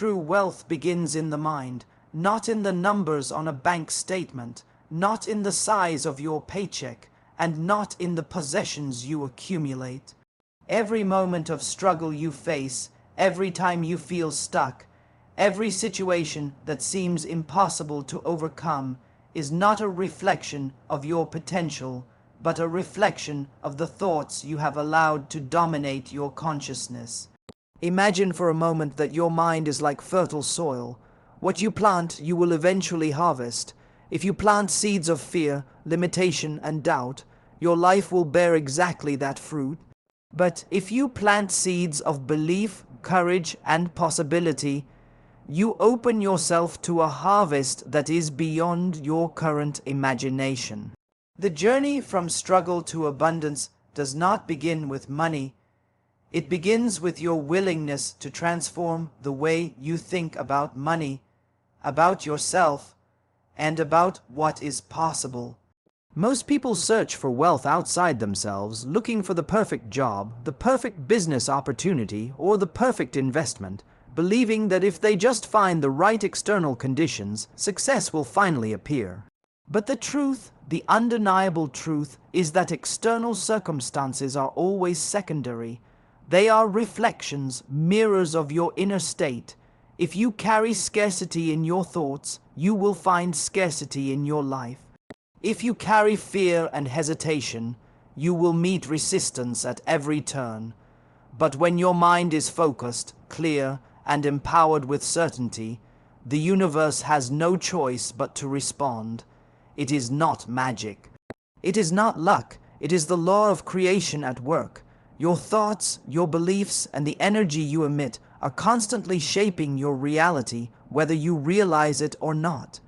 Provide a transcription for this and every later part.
true wealth begins in the mind, not in the numbers on a bank statement, not in the size of your paycheck, and not in the possessions you accumulate. Every moment of struggle you face, every time you feel stuck, every situation that seems impossible to overcome is not a reflection of your potential, but a reflection of the thoughts you have allowed to dominate your consciousness. Imagine for a moment that your mind is like fertile soil. What you plant, you will eventually harvest. If you plant seeds of fear, limitation, and doubt, your life will bear exactly that fruit. But if you plant seeds of belief, courage, and possibility, you open yourself to a harvest that is beyond your current imagination. The journey from struggle to abundance does not begin with money. It begins with your willingness to transform the way you think about money, about yourself, and about what is possible. Most people search for wealth outside themselves, looking for the perfect job, the perfect business opportunity, or the perfect investment, believing that if they just find the right external conditions, success will finally appear. But the truth, the undeniable truth, is that external circumstances are always secondary. They are reflections, mirrors of your inner state. If you carry scarcity in your thoughts, you will find scarcity in your life. If you carry fear and hesitation, you will meet resistance at every turn. But when your mind is focused, clear, and empowered with certainty, the universe has no choice but to respond. It is not magic. It is not luck. It is the law of creation at work. Your thoughts, your beliefs, and the energy you emit are constantly shaping your reality, whether you realize it or not.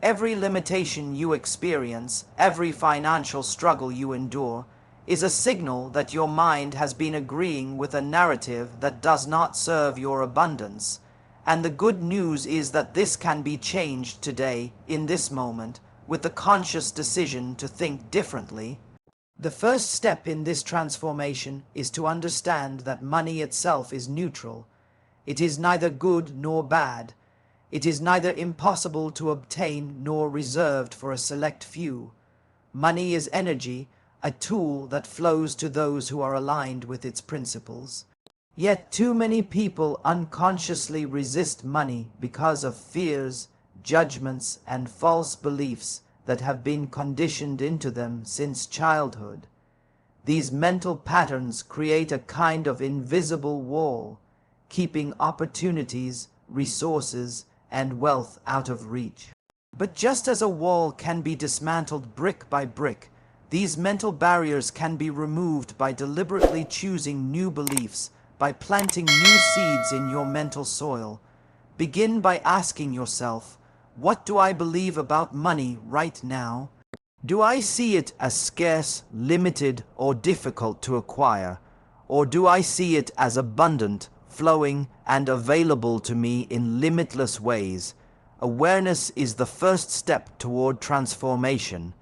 Every limitation you experience, every financial struggle you endure, is a signal that your mind has been agreeing with a narrative that does not serve your abundance. And the good news is that this can be changed today, in this moment, with the conscious decision to think differently. The first step in this transformation is to understand that money itself is neutral. It is neither good nor bad. It is neither impossible to obtain nor reserved for a select few. Money is energy, a tool that flows to those who are aligned with its principles. Yet too many people unconsciously resist money because of fears, judgments, and false beliefs that have been conditioned into them since childhood. These mental patterns create a kind of invisible wall, keeping opportunities, resources, and wealth out of reach. But just as a wall can be dismantled brick by brick, these mental barriers can be removed by deliberately choosing new beliefs, by planting new seeds in your mental soil. Begin by asking yourself, what do I believe about money right now? Do I see it as scarce, limited, or difficult to acquire? Or do I see it as abundant, flowing, and available to me in limitless ways? Awareness is the first step toward transformation.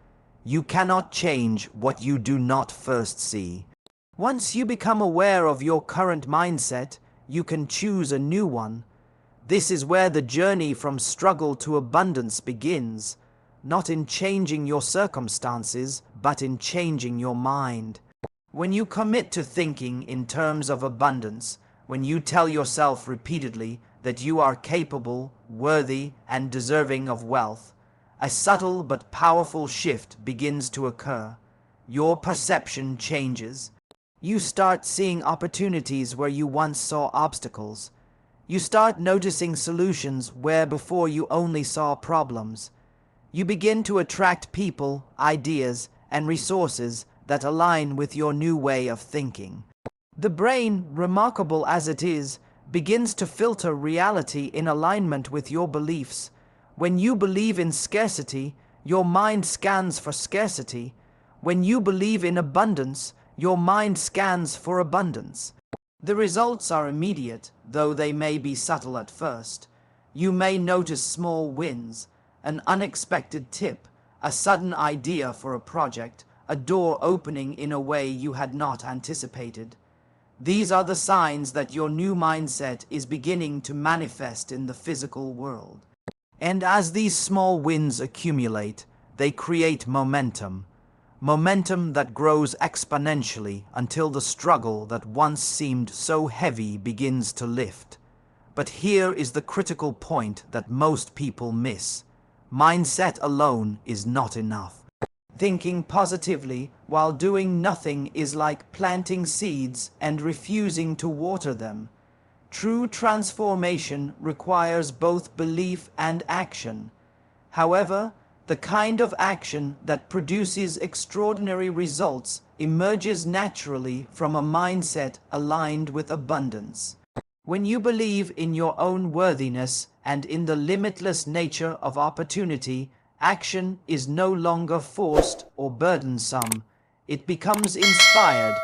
You cannot change what you do not first see. Once you become aware of your current mindset, you can choose a new one. This is where the journey from struggle to abundance begins, not in changing your circumstances, but in changing your mind. When you commit to thinking in terms of abundance, when you tell yourself repeatedly that you are capable, worthy, and deserving of wealth, a subtle but powerful shift begins to occur. Your perception changes. You start seeing opportunities where you once saw obstacles. You start noticing solutions where before you only saw problems. You begin to attract people, ideas, and resources that align with your new way of thinking. The brain, remarkable as it is, begins to filter reality in alignment with your beliefs. When you believe in scarcity, your mind scans for scarcity. When you believe in abundance, your mind scans for abundance. The results are immediate, though they may be subtle at first. You may notice small wins, an unexpected tip, a sudden idea for a project, a door opening in a way you had not anticipated. These are the signs that your new mindset is beginning to manifest in the physical world. And as these small wins accumulate, they create momentum. Momentum that grows exponentially until the struggle that once seemed so heavy begins to lift. But here is the critical point that most people miss. Mindset alone is not enough. Thinking positively while doing nothing is like planting seeds and refusing to water them. True transformation requires both belief and action. However, the kind of action that produces extraordinary results emerges naturally from a mindset aligned with abundance. When you believe in your own worthiness and in the limitless nature of opportunity, action is no longer forced or burdensome. It becomes inspired.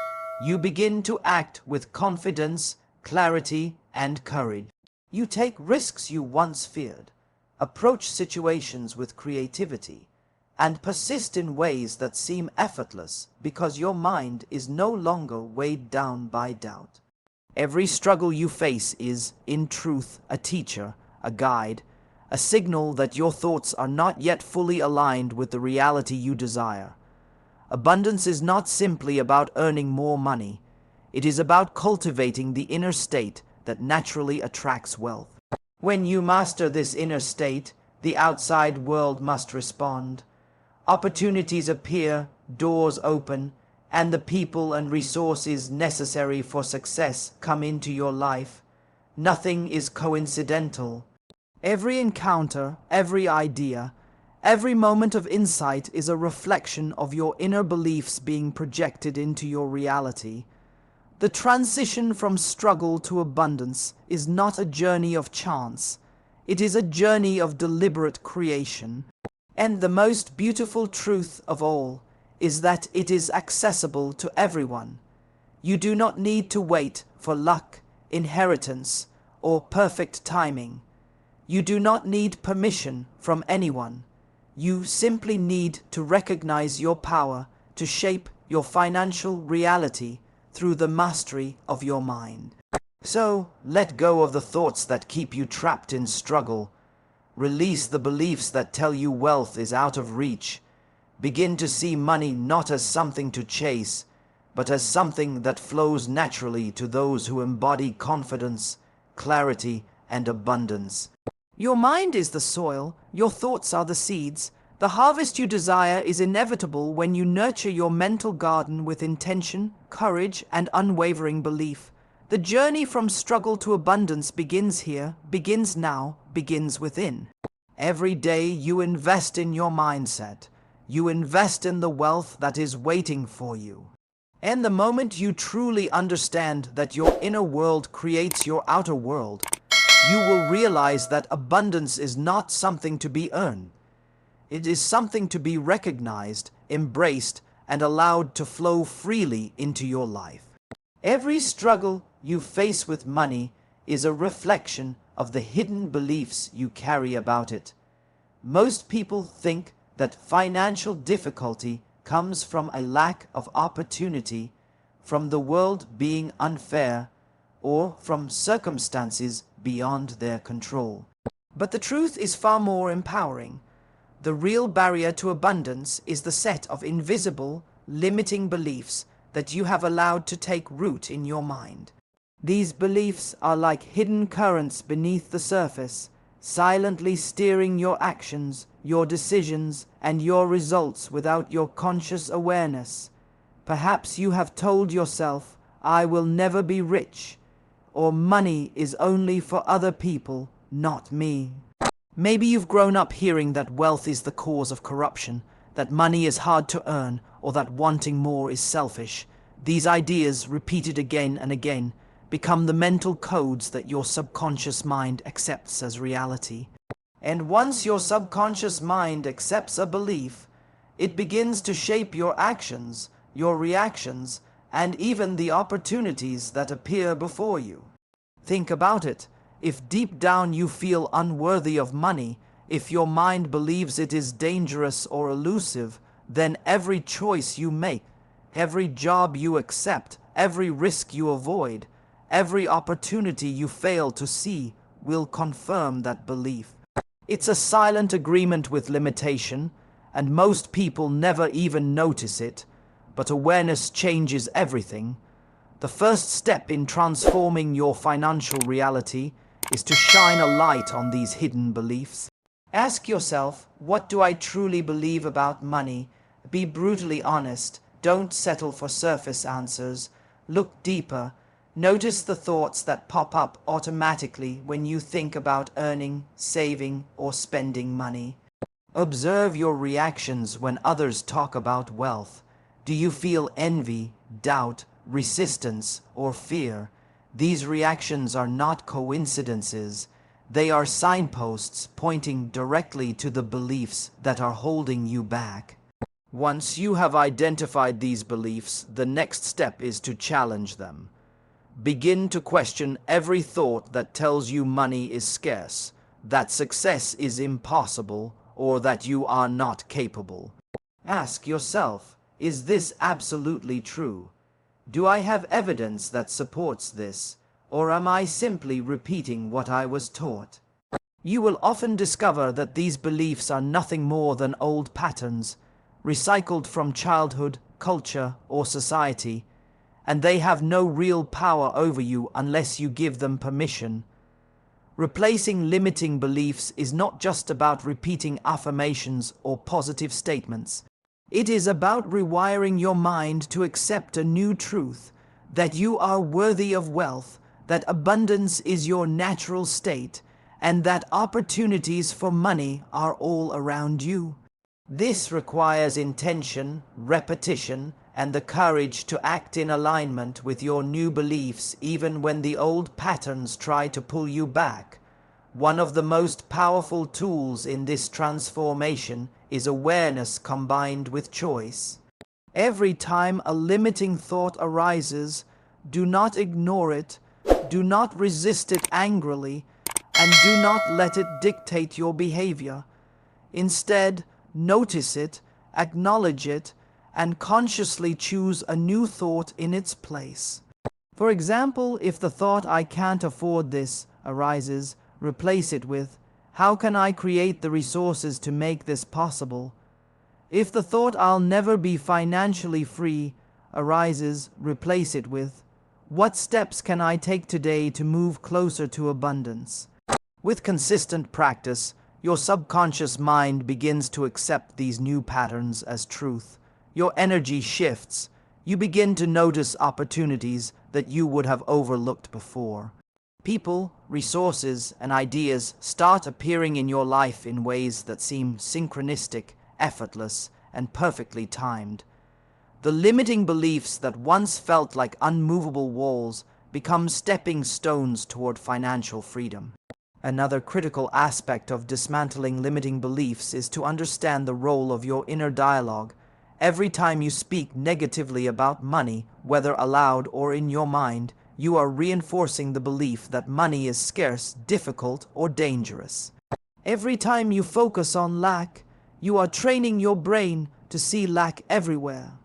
You begin to act with confidence, clarity, and courage. You take risks you once feared, approach situations with creativity, and persist in ways that seem effortless because your mind is no longer weighed down by doubt. Every struggle you face is, in truth, a teacher, a guide, a signal that your thoughts are not yet fully aligned with the reality you desire. Abundance is not simply about earning more money. It is about cultivating the inner state that naturally attracts wealth. When you master this inner state, the outside world must respond. Opportunities appear, doors open, and the people and resources necessary for success come into your life. Nothing is coincidental. Every encounter, every idea, every moment of insight is a reflection of your inner beliefs being projected into your reality. The transition from struggle to abundance is not a journey of chance. It is a journey of deliberate creation. And the most beautiful truth of all is that it is accessible to everyone. You do not need to wait for luck, inheritance, or perfect timing. You do not need permission from anyone. You simply need to recognize your power to shape your financial reality through the mastery of your mind. So, let go of the thoughts that keep you trapped in struggle. Release the beliefs that tell you wealth is out of reach. Begin to see money not as something to chase, but as something that flows naturally to those who embody confidence, clarity, and abundance. Your mind is the soil, your thoughts are the seeds. The harvest you desire is inevitable when you nurture your mental garden with intention, courage, and unwavering belief. The journey from struggle to abundance begins here, begins now, begins within. Every day you invest in your mindset. You invest in the wealth that is waiting for you. And the moment you truly understand that your inner world creates your outer world, you will realize that abundance is not something to be earned. It is something to be recognized, embraced, and allowed to flow freely into your life. Every struggle you face with money is a reflection of the hidden beliefs you carry about it. Most people think that financial difficulty comes from a lack of opportunity, from the world being unfair, or from circumstances beyond their control. But the truth is far more empowering. The real barrier to abundance is the set of invisible, limiting beliefs that you have allowed to take root in your mind. These beliefs are like hidden currents beneath the surface, silently steering your actions, your decisions, and your results without your conscious awareness. Perhaps you have told yourself, "I will never be rich," or "money is only for other people, not me." Maybe you've grown up hearing that wealth is the cause of corruption, that money is hard to earn, or that wanting more is selfish. These ideas, repeated again and again, become the mental codes that your subconscious mind accepts as reality. And once your subconscious mind accepts a belief, it begins to shape your actions, your reactions, and even the opportunities that appear before you. Think about it. If deep down you feel unworthy of money, if your mind believes it is dangerous or elusive, then every choice you make, every job you accept, every risk you avoid, every opportunity you fail to see will confirm that belief. It's a silent agreement with limitation, and most people never even notice it, but awareness changes everything. The first step in transforming your financial reality is to shine a light on these hidden beliefs. Ask yourself, what do I truly believe about money? Be brutally honest. Don't settle for surface answers. Look deeper. Notice the thoughts that pop up automatically when you think about earning, saving, or spending money. Observe your reactions when others talk about wealth. Do you feel envy, doubt, resistance, or fear? These reactions are not coincidences. They are signposts pointing directly to the beliefs that are holding you back. Once you have identified these beliefs, the next step is to challenge them. Begin to question every thought that tells you money is scarce, that success is impossible, or that you are not capable. Ask yourself, is this absolutely true? Do I have evidence that supports this, or am I simply repeating what I was taught? You will often discover that these beliefs are nothing more than old patterns, recycled from childhood, culture, or society, and they have no real power over you unless you give them permission. Replacing limiting beliefs is not just about repeating affirmations or positive statements. It is about rewiring your mind to accept a new truth, that you are worthy of wealth, that abundance is your natural state, and that opportunities for money are all around you. This requires intention, repetition, and the courage to act in alignment with your new beliefs even when the old patterns try to pull you back. One of the most powerful tools in this transformation is awareness combined with choice. Every time a limiting thought arises, do not ignore it, do not resist it angrily, and do not let it dictate your behavior. Instead, notice it, acknowledge it, and consciously choose a new thought in its place. For example, if the thought "I can't afford this" arises, replace it with "How can I create the resources to make this possible?" If the thought "I'll never be financially free" arises, replace it with "What steps can I take today to move closer to abundance?" With consistent practice, your subconscious mind begins to accept these new patterns as truth. Your energy shifts. You begin to notice opportunities that you would have overlooked before. People, resources, and ideas start appearing in your life in ways that seem synchronistic, effortless, and perfectly timed. The limiting beliefs that once felt like unmovable walls become stepping stones toward financial freedom. Another critical aspect of dismantling limiting beliefs is to understand the role of your inner dialogue. Every time you speak negatively about money, whether aloud or in your mind, you are reinforcing the belief that money is scarce, difficult, or dangerous. Every time you focus on lack, you are training your brain to see lack everywhere.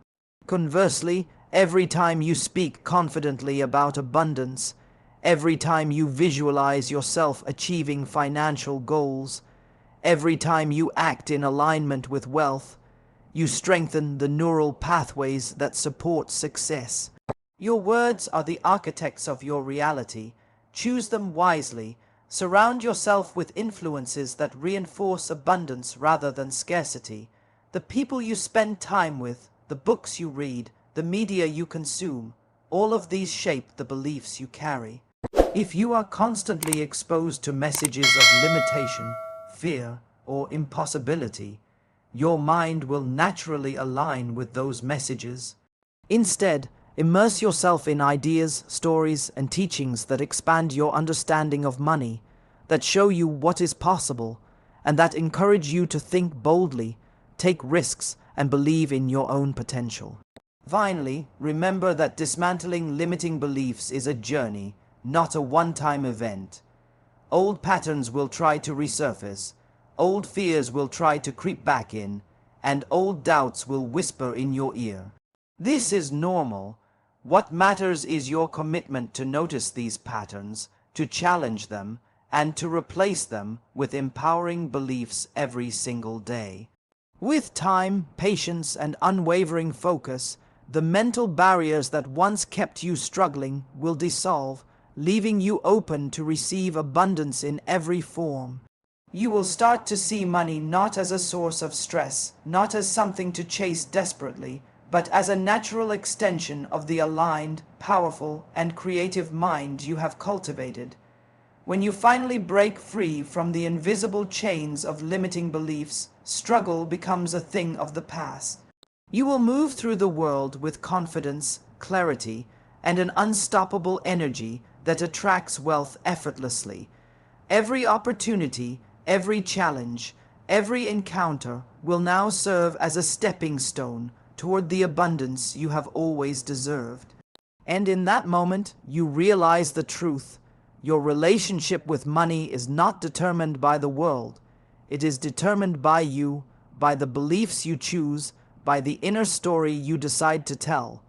Conversely, every time you speak confidently about abundance, every time you visualize yourself achieving financial goals, every time you act in alignment with wealth, you strengthen the neural pathways that support success. Your words are the architects of your reality. Choose them wisely. Surround yourself with influences that reinforce abundance rather than scarcity. The people you spend time with, the books you read, the media you consume, all of these shape the beliefs you carry. If you are constantly exposed to messages of limitation, fear, or impossibility, your mind will naturally align with those messages. Instead, immerse yourself in ideas, stories, and teachings that expand your understanding of money, that show you what is possible, and that encourage you to think boldly, take risks, and believe in your own potential. Finally, remember that dismantling limiting beliefs is a journey, not a one-time event. Old patterns will try to resurface, old fears will try to creep back in, and old doubts will whisper in your ear. This is normal, What matters is your commitment to notice these patterns, to challenge them, and to replace them with empowering beliefs every single day. With time, patience, and unwavering focus, the mental barriers that once kept you struggling will dissolve, leaving you open to receive abundance in every form. You will start to see money not as a source of stress, not as something to chase desperately, but as a natural extension of the aligned, powerful, and creative mind you have cultivated. When you finally break free from the invisible chains of limiting beliefs, struggle becomes a thing of the past. You will move through the world with confidence, clarity, and an unstoppable energy that attracts wealth effortlessly. Every opportunity, every challenge, every encounter will now serve as a stepping stone toward the abundance you have always deserved. And in that moment, you realize the truth. Your relationship with money is not determined by the world. It is determined by you, by the beliefs you choose, by the inner story you decide to tell.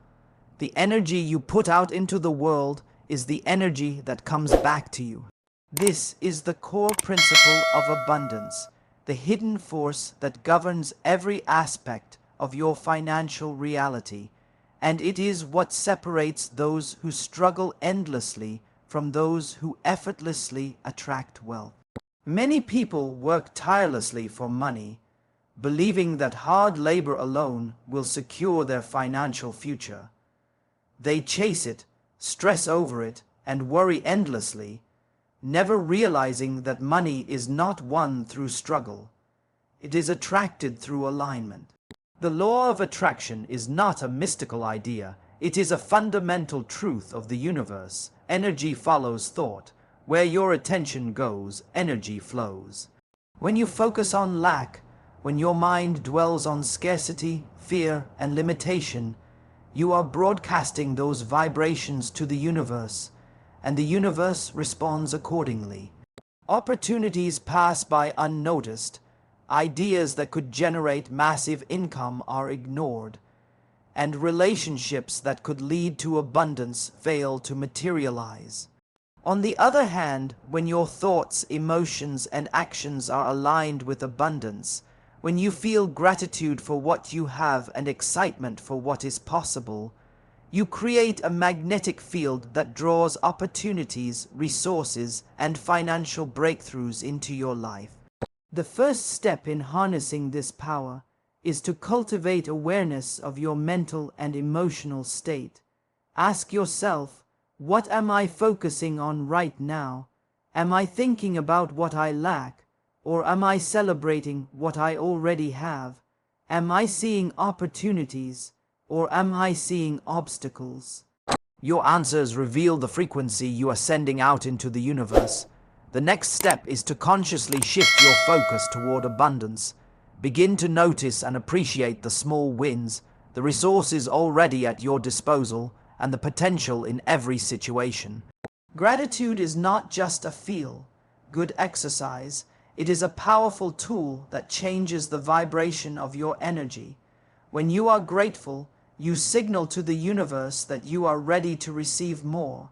The energy you put out into the world is the energy that comes back to you. This is the core principle of abundance, the hidden force that governs every aspect of your financial reality, and it is what separates those who struggle endlessly from those who effortlessly attract wealth. Many people work tirelessly for money, believing that hard labor alone will secure their financial future. They chase it, stress over it, and worry endlessly, never realizing that money is not won through struggle. It is attracted through alignment. The law of attraction is not a mystical idea. It is a fundamental truth of the universe. Energy follows thought. Where your attention goes, energy flows. When you focus on lack, when your mind dwells on scarcity, fear, and limitation, you are broadcasting those vibrations to the universe, and the universe responds accordingly. Opportunities pass by unnoticed. Ideas that could generate massive income are ignored, and relationships that could lead to abundance fail to materialize. On the other hand, when your thoughts, emotions, and actions are aligned with abundance, when you feel gratitude for what you have and excitement for what is possible, you create a magnetic field that draws opportunities, resources, and financial breakthroughs into your life. The first step in harnessing this power is to cultivate awareness of your mental and emotional state. Ask yourself, what am I focusing on right now? Am I thinking about what I lack, or am I celebrating what I already have? Am I seeing opportunities, or am I seeing obstacles? Your answers reveal the frequency you are sending out into the universe. The next step is to consciously shift your focus toward abundance. Begin to notice and appreciate the small wins, the resources already at your disposal, and the potential in every situation. Gratitude is not just a feel-good exercise. It is a powerful tool that changes the vibration of your energy. When you are grateful, you signal to the universe that you are ready to receive more.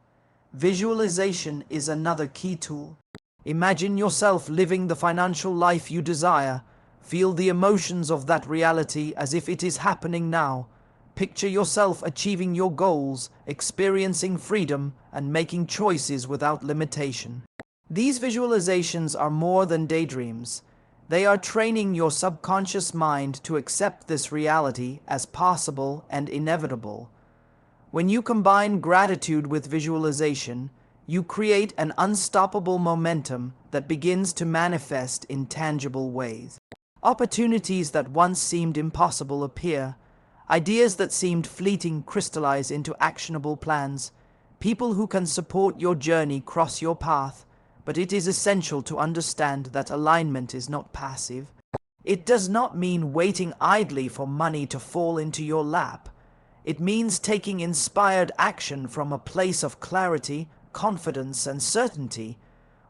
Visualization is another key tool. Imagine yourself living the financial life you desire. Feel the emotions of that reality as if it is happening now. Picture yourself achieving your goals, experiencing freedom, and making choices without limitation. These visualizations are more than daydreams. They are training your subconscious mind to accept this reality as possible and inevitable. When you combine gratitude with visualization, you create an unstoppable momentum that begins to manifest in tangible ways. Opportunities that once seemed impossible appear. Ideas that seemed fleeting crystallize into actionable plans. People who can support your journey cross your path, but it is essential to understand that alignment is not passive. It does not mean waiting idly for money to fall into your lap. It means taking inspired action from a place of clarity, confidence, and certainty.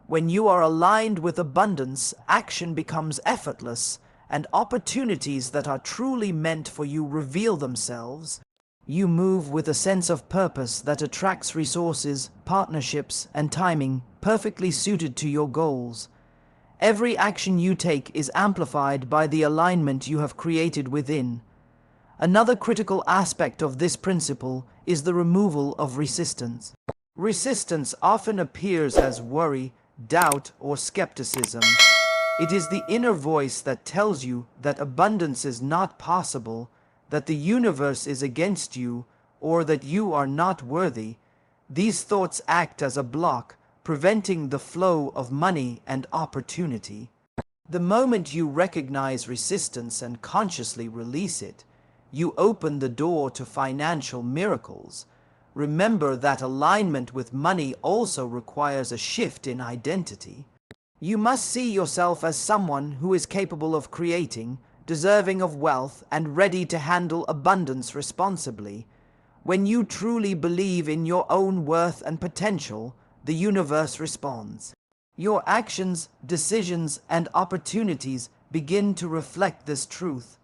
When you are aligned with abundance, action becomes effortless, and opportunities that are truly meant for you reveal themselves. You move with a sense of purpose that attracts resources, partnerships, and timing perfectly suited to your goals. Every action you take is amplified by the alignment you have created within. Another critical aspect of this principle is the removal of resistance. Resistance often appears as worry, doubt, or skepticism. It is the inner voice that tells you that abundance is not possible, that the universe is against you, or that you are not worthy. These thoughts act as a block, preventing the flow of money and opportunity. The moment you recognize resistance and consciously release it, you open the door to financial miracles. Remember that alignment with money also requires a shift in identity. You must see yourself as someone who is capable of creating, deserving of wealth, and ready to handle abundance responsibly. When you truly believe in your own worth and potential, the universe responds. Your actions, decisions, and opportunities begin to reflect this truth.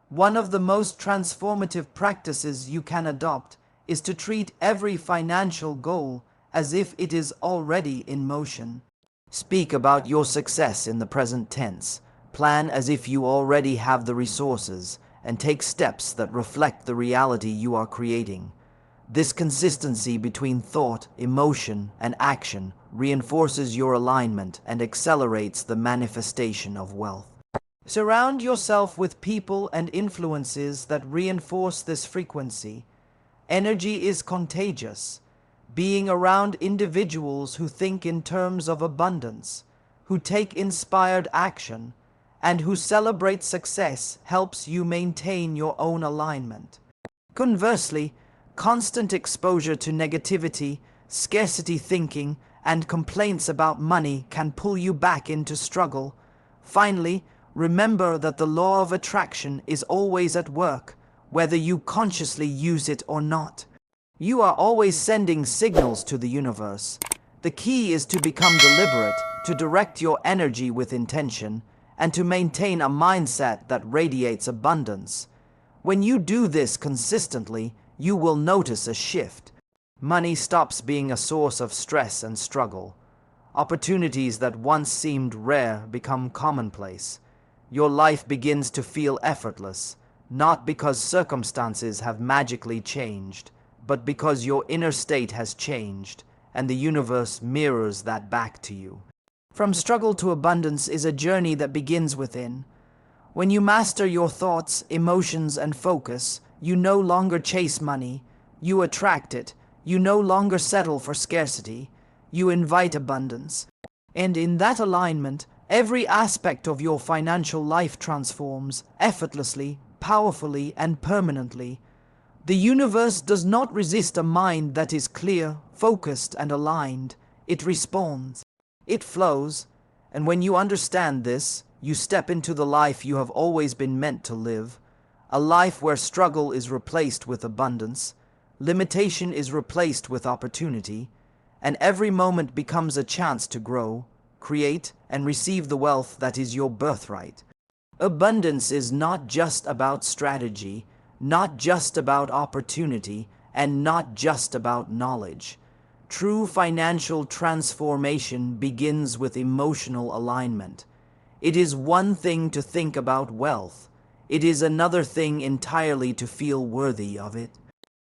One of the most transformative practices you can adopt is to treat every financial goal as if it is already in motion. Speak about your success in the present tense. Plan as if you already have the resources, and take steps that reflect the reality you are creating. This consistency between thought, emotion, and action reinforces your alignment and accelerates the manifestation of wealth. Surround yourself with people and influences that reinforce this frequency. Energy is contagious. Being around individuals who think in terms of abundance, who take inspired action, and who celebrate success helps you maintain your own alignment. Conversely, constant exposure to negativity, scarcity thinking, and complaints about money can pull you back into struggle. Finally, remember that the law of attraction is always at work, whether you consciously use it or not. You are always sending signals to the universe. The key is to become deliberate, to direct your energy with intention, and to maintain a mindset that radiates abundance. When you do this consistently, you will notice a shift. Money stops being a source of stress and struggle. Opportunities that once seemed rare become commonplace. Your life begins to feel effortless, not because circumstances have magically changed, but because your inner state has changed, and the universe mirrors that back to you. From struggle to abundance is a journey that begins within. When you master your thoughts, emotions, and focus, you no longer chase money, you attract it. You no longer settle for scarcity, you invite abundance. And in that alignment, every aspect of your financial life transforms effortlessly, powerfully, and permanently. The universe does not resist a mind that is clear, focused, and aligned. It responds. It flows. And when you understand this, you step into the life you have always been meant to live. A life where struggle is replaced with abundance, limitation is replaced with opportunity, and every moment becomes a chance to grow, create, and receive the wealth that is your birthright. Abundance is not just about strategy, not just about opportunity, and not just about knowledge. True financial transformation begins with emotional alignment. It is one thing to think about wealth. It is another thing entirely to feel worthy of it.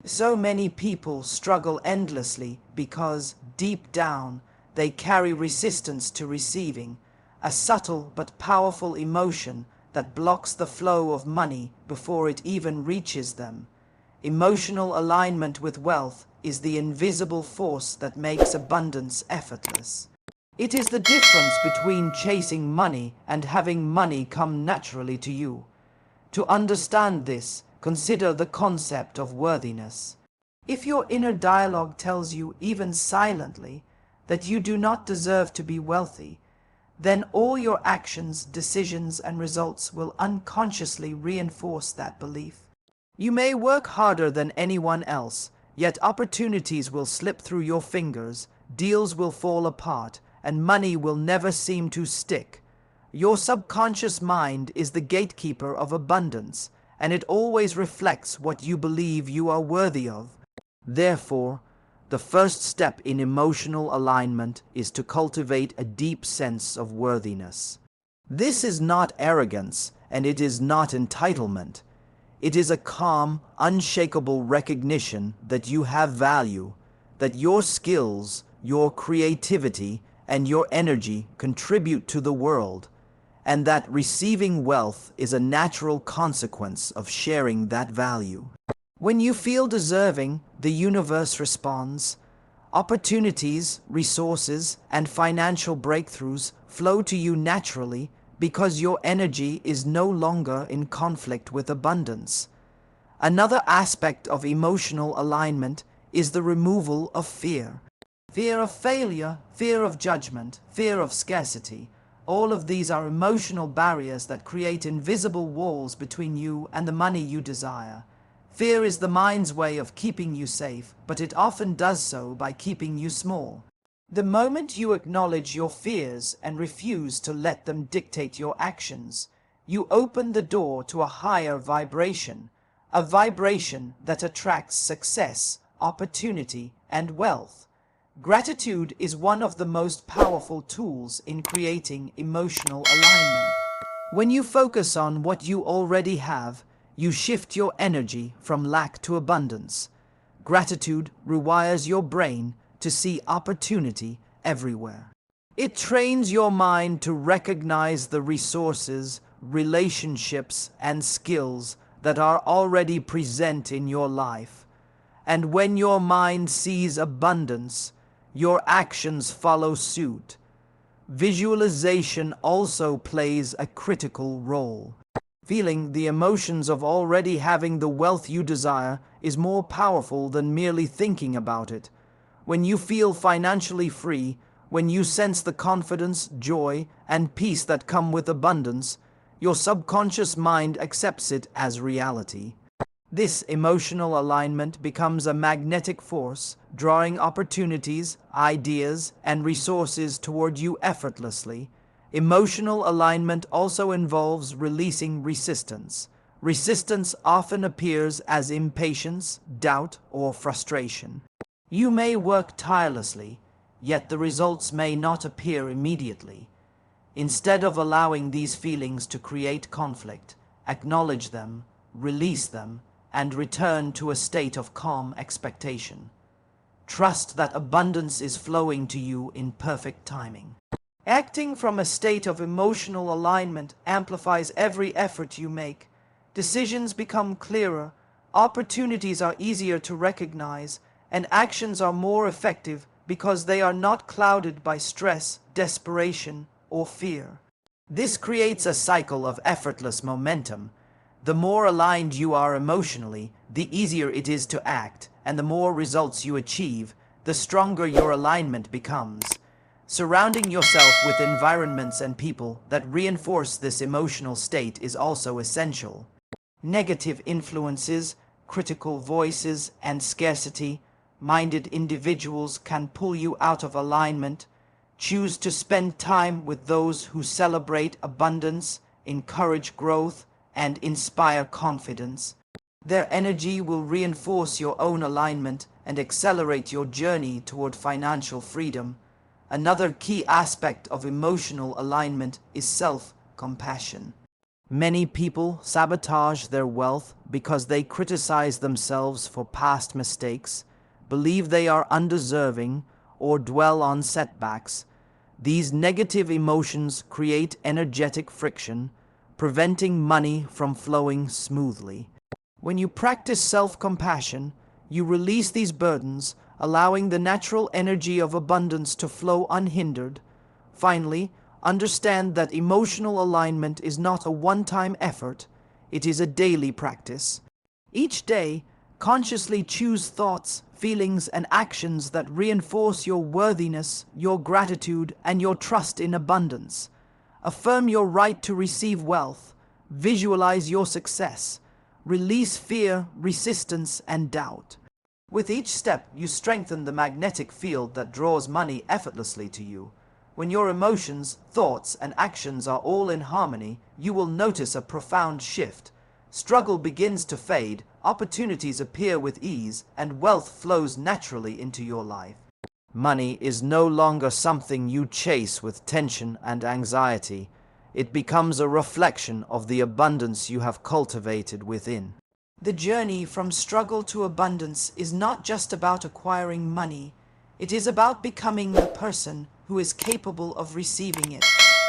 So many people struggle endlessly because, deep down, they carry resistance to receiving, a subtle but powerful emotion that blocks the flow of money before it even reaches them. Emotional alignment with wealth is the invisible force that makes abundance effortless. It is the difference between chasing money and having money come naturally to you. To understand this, consider the concept of worthiness. If your inner dialogue tells you, even silently, that you do not deserve to be wealthy, then all your actions, decisions, and results will unconsciously reinforce that belief. You may work harder than anyone else, yet opportunities will slip through your fingers, deals will fall apart, and money will never seem to stick. Your subconscious mind is the gatekeeper of abundance, and it always reflects what you believe you are worthy of. Therefore, the first step in emotional alignment is to cultivate a deep sense of worthiness. This is not arrogance, and it is not entitlement. It is a calm, unshakable recognition that you have value, that your skills, your creativity, and your energy contribute to the world, and that receiving wealth is a natural consequence of sharing that value. When you feel deserving, the universe responds. Opportunities, resources, and financial breakthroughs flow to you naturally because your energy is no longer in conflict with abundance. Another aspect of emotional alignment is the removal of fear. Fear of failure, fear of judgment, fear of scarcity. All of these are emotional barriers that create invisible walls between you and the money you desire. Fear is the mind's way of keeping you safe, but it often does so by keeping you small. The moment you acknowledge your fears and refuse to let them dictate your actions, you open the door to a higher vibration, a vibration that attracts success, opportunity, and wealth. Gratitude is one of the most powerful tools in creating emotional alignment. When you focus on what you already have, you shift your energy from lack to abundance. Gratitude rewires your brain to see opportunity everywhere. It trains your mind to recognize the resources, relationships, and skills that are already present in your life. And when your mind sees abundance, your actions follow suit. Visualization also plays a critical role. Feeling the emotions of already having the wealth you desire is more powerful than merely thinking about it. When you feel financially free, when you sense the confidence, joy, and peace that come with abundance, your subconscious mind accepts it as reality. This emotional alignment becomes a magnetic force, drawing opportunities, ideas, and resources toward you effortlessly. Emotional alignment also involves releasing resistance. Resistance often appears as impatience, doubt, or frustration. You may work tirelessly, yet the results may not appear immediately. Instead of allowing these feelings to create conflict, acknowledge them, release them, and return to a state of calm expectation. Trust that abundance is flowing to you in perfect timing. Acting from a state of emotional alignment amplifies every effort you make. Decisions become clearer, opportunities are easier to recognize, and actions are more effective because they are not clouded by stress, desperation, or fear. This creates a cycle of effortless momentum. The more aligned you are emotionally, the easier it is to act, and the more results you achieve, the stronger your alignment becomes. Surrounding yourself with environments and people that reinforce this emotional state is also essential. Negative influences, critical voices, and scarcity-minded individuals can pull you out of alignment. Choose to spend time with those who celebrate abundance, encourage growth, and inspire confidence. Their energy will reinforce your own alignment and accelerate your journey toward financial freedom. Another key aspect of emotional alignment is self-compassion. Many people sabotage their wealth because they criticize themselves for past mistakes, believe they are undeserving, or dwell on setbacks. These negative emotions create energetic friction, preventing money from flowing smoothly. When you practice self-compassion, you release these burdens, allowing the natural energy of abundance to flow unhindered. Finally, understand that emotional alignment is not a one-time effort, it is a daily practice. Each day, consciously choose thoughts, feelings, and actions that reinforce your worthiness, your gratitude, and your trust in abundance. Affirm your right to receive wealth, visualize your success, release fear, resistance, and doubt. With each step, you strengthen the magnetic field that draws money effortlessly to you. When your emotions, thoughts, and actions are all in harmony, you will notice a profound shift. Struggle begins to fade, opportunities appear with ease, and wealth flows naturally into your life. Money is no longer something you chase with tension and anxiety. It becomes a reflection of the abundance you have cultivated within. The journey from struggle to abundance is not just about acquiring money. It is about becoming the person who is capable of receiving it.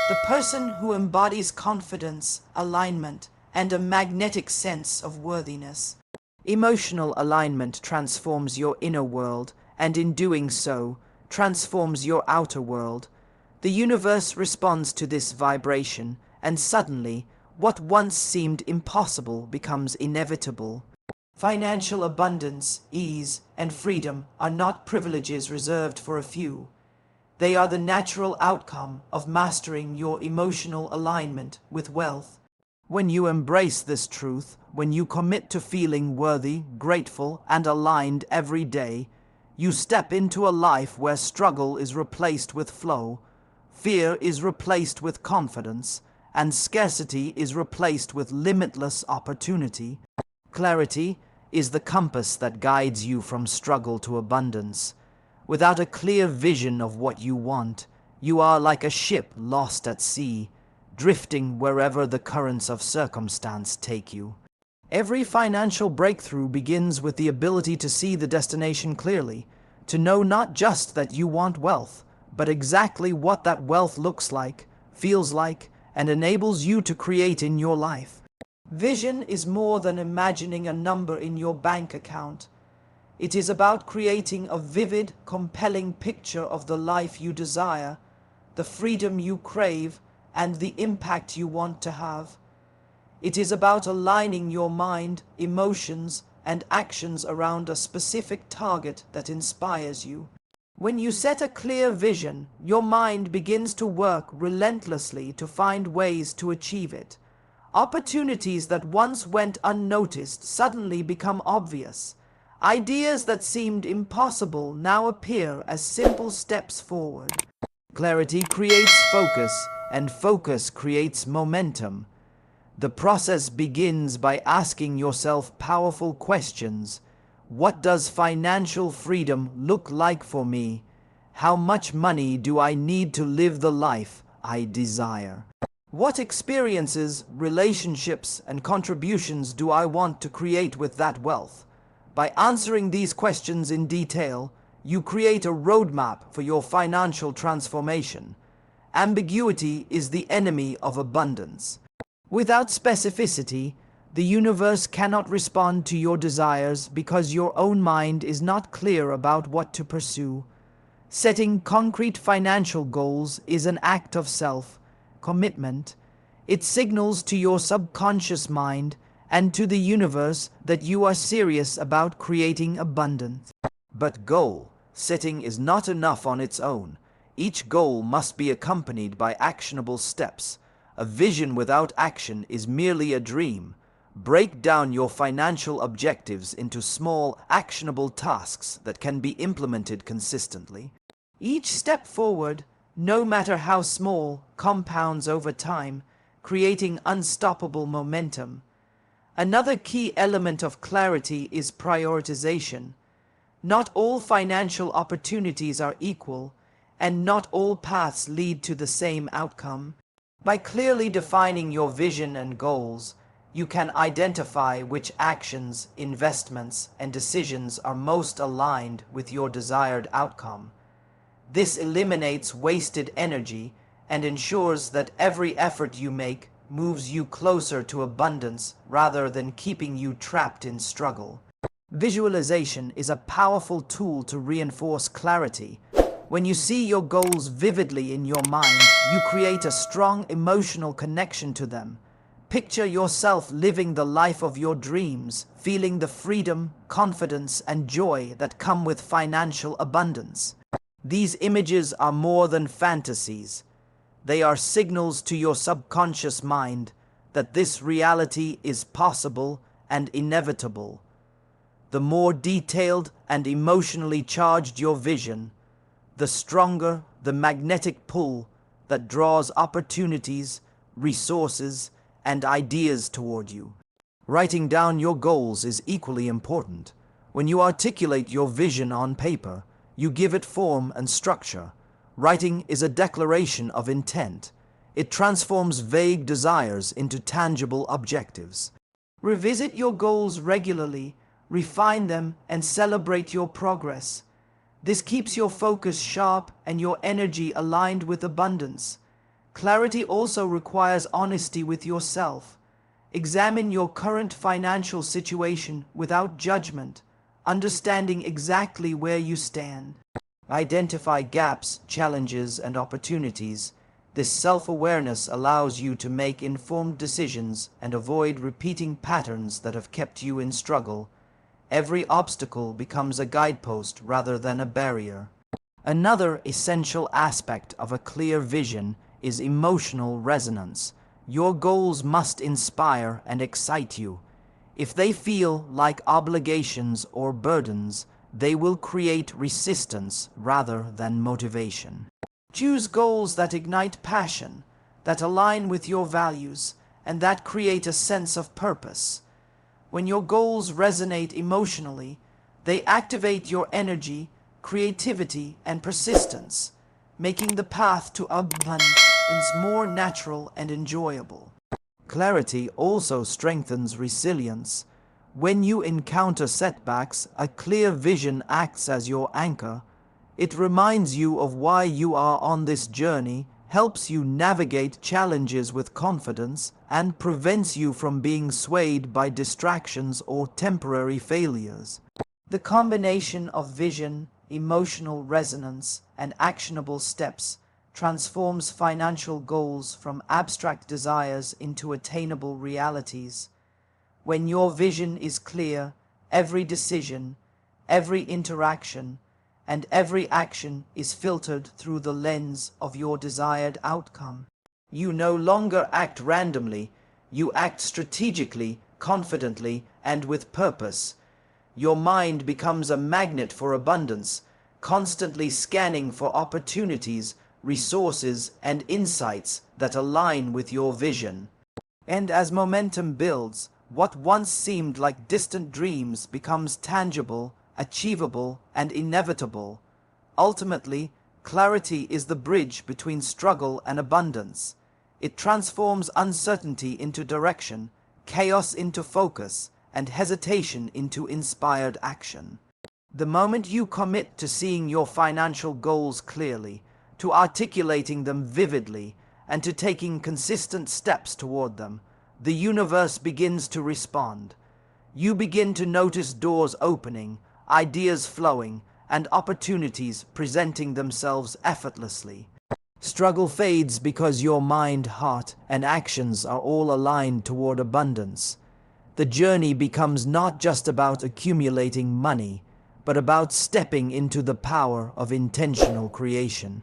The person who embodies confidence, alignment, and a magnetic sense of worthiness. Emotional alignment transforms your inner world, and in doing so, transforms your outer world. The universe responds to this vibration, and suddenly, what once seemed impossible becomes inevitable. Financial abundance, ease, and freedom are not privileges reserved for a few. They are the natural outcome of mastering your emotional alignment with wealth. When you embrace this truth, when you commit to feeling worthy, grateful, and aligned every day, you step into a life where struggle is replaced with flow, fear is replaced with confidence, and scarcity is replaced with limitless opportunity. Clarity is the compass that guides you from struggle to abundance. Without a clear vision of what you want, you are like a ship lost at sea, drifting wherever the currents of circumstance take you. Every financial breakthrough begins with the ability to see the destination clearly, to know not just that you want wealth, but exactly what that wealth looks like, feels like, and enables you to create in your life. Vision is more than imagining a number in your bank account. It is about creating a vivid, compelling picture of the life you desire, the freedom you crave, and the impact you want to have. It is about aligning your mind, emotions, and actions around a specific target that inspires you. When you set a clear vision, your mind begins to work relentlessly to find ways to achieve it. Opportunities that once went unnoticed suddenly become obvious. Ideas that seemed impossible now appear as simple steps forward. Clarity creates focus, and focus creates momentum. The process begins by asking yourself powerful questions. What does financial freedom look like for me? How much money do I need to live the life I desire? What experiences, relationships, and contributions do I want to create with that wealth? By answering these questions in detail, you create a roadmap for your financial transformation. Ambiguity is the enemy of abundance. Without specificity, the universe cannot respond to your desires because your own mind is not clear about what to pursue. Setting concrete financial goals is an act of self-commitment. It signals to your subconscious mind and to the universe that you are serious about creating abundance. But goal setting is not enough on its own. Each goal must be accompanied by actionable steps. A vision without action is merely a dream. Break down your financial objectives into small, actionable tasks that can be implemented consistently. Each step forward, no matter how small, compounds over time, creating unstoppable momentum. Another key element of clarity is prioritization. Not all financial opportunities are equal, and not all paths lead to the same outcome. By clearly defining your vision and goals, you can identify which actions, investments, and decisions are most aligned with your desired outcome. This eliminates wasted energy and ensures that every effort you make moves you closer to abundance rather than keeping you trapped in struggle. Visualization is a powerful tool to reinforce clarity. When you see your goals vividly in your mind, you create a strong emotional connection to them. Picture yourself living the life of your dreams, feeling the freedom, confidence, and joy that come with financial abundance. These images are more than fantasies. They are signals to your subconscious mind that this reality is possible and inevitable. The more detailed and emotionally charged your vision, the stronger the magnetic pull that draws opportunities, resources, and ideas toward you. Writing down your goals is equally important. When you articulate your vision on paper, you give it form and structure. Writing is a declaration of intent. It transforms vague desires into tangible objectives. Revisit your goals regularly, refine them, and celebrate your progress. This keeps your focus sharp and your energy aligned with abundance. Clarity also requires honesty with yourself. Examine your current financial situation without judgment, understanding exactly where you stand. Identify gaps, challenges, and opportunities. This self-awareness allows you to make informed decisions and avoid repeating patterns that have kept you in struggle. Every obstacle becomes a guidepost rather than a barrier. Another essential aspect of a clear vision is emotional resonance. Your goals must inspire and excite you. If they feel like obligations or burdens, they will create resistance rather than motivation. Choose goals that ignite passion, that align with your values, and that create a sense of purpose. When your goals resonate emotionally, they activate your energy, creativity, and persistence, making the path to abundance more natural and enjoyable. Clarity also strengthens resilience. When you encounter setbacks, a clear vision acts as your anchor. It reminds you of why you are on this journey, helps you navigate challenges with confidence, and prevents you from being swayed by distractions or temporary failures. The combination of vision, emotional resonance, and actionable steps transforms financial goals from abstract desires into attainable realities. When your vision is clear, every decision, every interaction, and every action is filtered through the lens of your desired outcome. You no longer act randomly, you act strategically, confidently, and with purpose. Your mind becomes a magnet for abundance, constantly scanning for opportunities, resources, and insights that align with your vision. And as momentum builds, what once seemed like distant dreams becomes tangible, achievable, and inevitable. Ultimately, clarity is the bridge between struggle and abundance. It transforms uncertainty into direction, chaos into focus, and hesitation into inspired action. The moment you commit to seeing your financial goals clearly, to articulating them vividly, and to taking consistent steps toward them, the universe begins to respond. You begin to notice doors opening, ideas flowing, and opportunities presenting themselves effortlessly. Struggle fades because your mind, heart, and actions are all aligned toward abundance. The journey becomes not just about accumulating money, but about stepping into the power of intentional creation.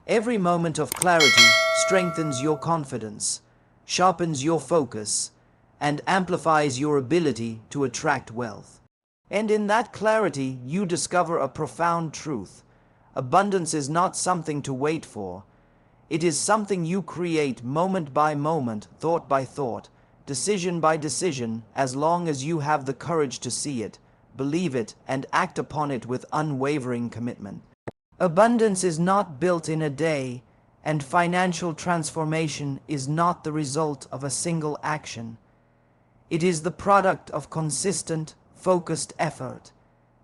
Every moment of clarity strengthens your confidence, sharpens your focus, and amplifies your ability to attract wealth. And in that clarity, you discover a profound truth. Abundance is not something to wait for. It is something you create moment by moment, thought by thought, decision by decision, as long as you have the courage to see it, believe it, and act upon it with unwavering commitment. Abundance is not built in a day, and financial transformation is not the result of a single action. It is the product of consistent, focused effort,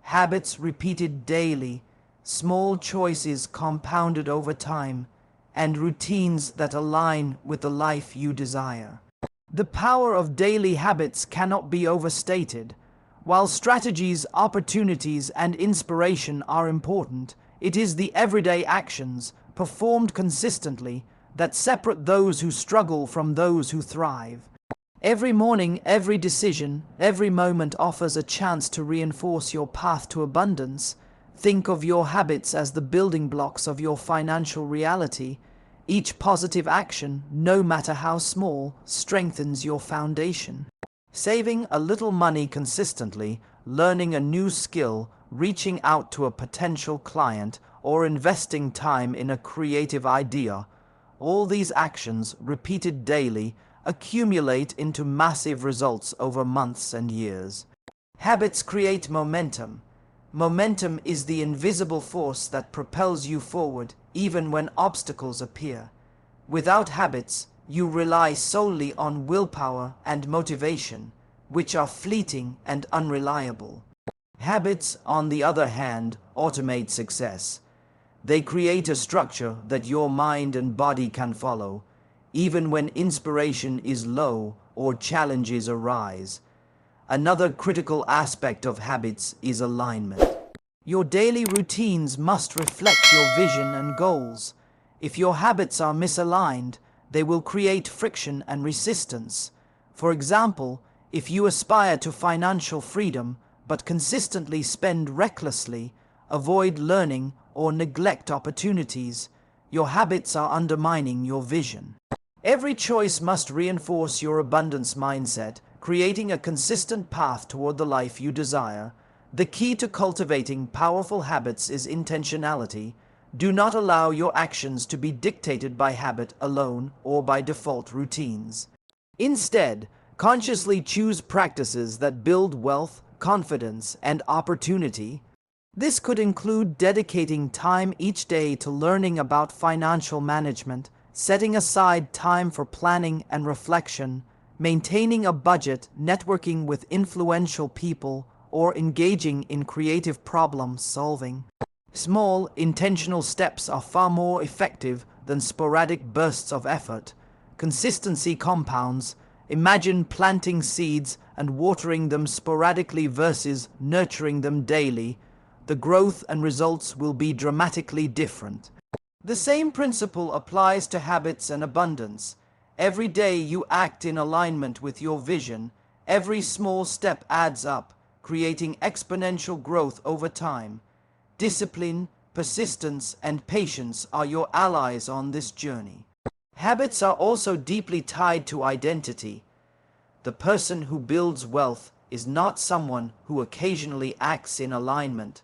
habits repeated daily, small choices compounded over time, and routines that align with the life you desire. The power of daily habits cannot be overstated. While strategies, opportunities, and inspiration are important, it is the everyday actions, performed consistently, that separate those who struggle from those who thrive. Every morning, every decision, every moment offers a chance to reinforce your path to abundance. Think of your habits as the building blocks of your financial reality. Each positive action, no matter how small, strengthens your foundation. Saving a little money consistently, learning a new skill, reaching out to a potential client, or investing time in a creative idea, all these actions, repeated daily, accumulate into massive results over months and years. Habits create momentum. Momentum is the invisible force that propels you forward even when obstacles appear. Without habits, you rely solely on willpower and motivation, which are fleeting and unreliable. Habits, on the other hand, automate success. They create a structure that your mind and body can follow, even when inspiration is low or challenges arise. Another critical aspect of habits is alignment. Your daily routines must reflect your vision and goals. If your habits are misaligned, they will create friction and resistance. For example, if you aspire to financial freedom but consistently spend recklessly, avoid learning, or neglect opportunities, your habits are undermining your vision. Every choice must reinforce your abundance mindset, creating a consistent path toward the life you desire. The key to cultivating powerful habits is intentionality. Do not allow your actions to be dictated by habit alone or by default routines. Instead, consciously choose practices that build wealth, confidence, and opportunity. This could include dedicating time each day to learning about financial management, setting aside time for planning and reflection, maintaining a budget, networking with influential people, or engaging in creative problem solving. Small, intentional steps are far more effective than sporadic bursts of effort. Consistency compounds. Imagine planting seeds and watering them sporadically versus nurturing them daily. The growth and results will be dramatically different. The same principle applies to habits and abundance. Every day you act in alignment with your vision. Every small step adds up, creating exponential growth over time. Discipline, persistence, and patience are your allies on this journey. Habits are also deeply tied to identity. The person who builds wealth is not someone who occasionally acts in alignment.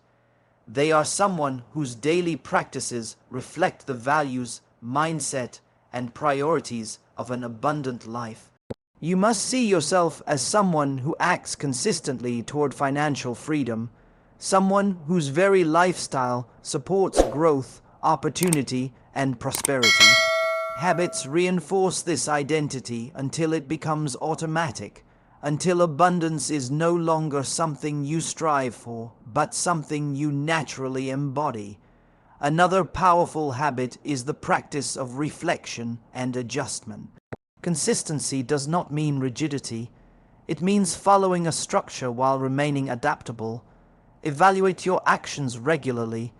They are someone whose daily practices reflect the values, mindset, and priorities of an abundant life. You must see yourself as someone who acts consistently toward financial freedom, someone whose very lifestyle supports growth, opportunity, and prosperity. Habits reinforce this identity until it becomes automatic, until abundance is no longer something you strive for, but something you naturally embody. Another powerful habit is the practice of reflection and adjustment. Consistency does not mean rigidity. It means following a structure while remaining adaptable. Evaluate your actions regularly.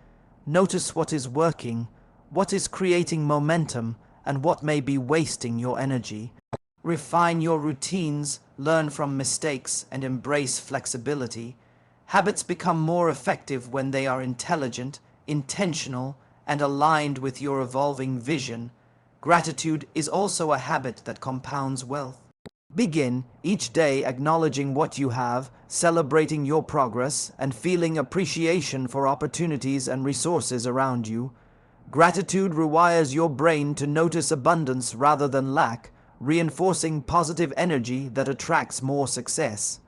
Notice what is working, what is creating momentum, and what may be wasting your energy. Refine your routines, learn from mistakes, and embrace flexibility. Habits become more effective when they are intelligent, intentional, and aligned with your evolving vision. Gratitude is also a habit that compounds wealth. Begin each day acknowledging what you have, celebrating your progress, and feeling appreciation for opportunities and resources around you. Gratitude rewires your brain to notice abundance rather than lack, reinforcing positive energy that attracts more success.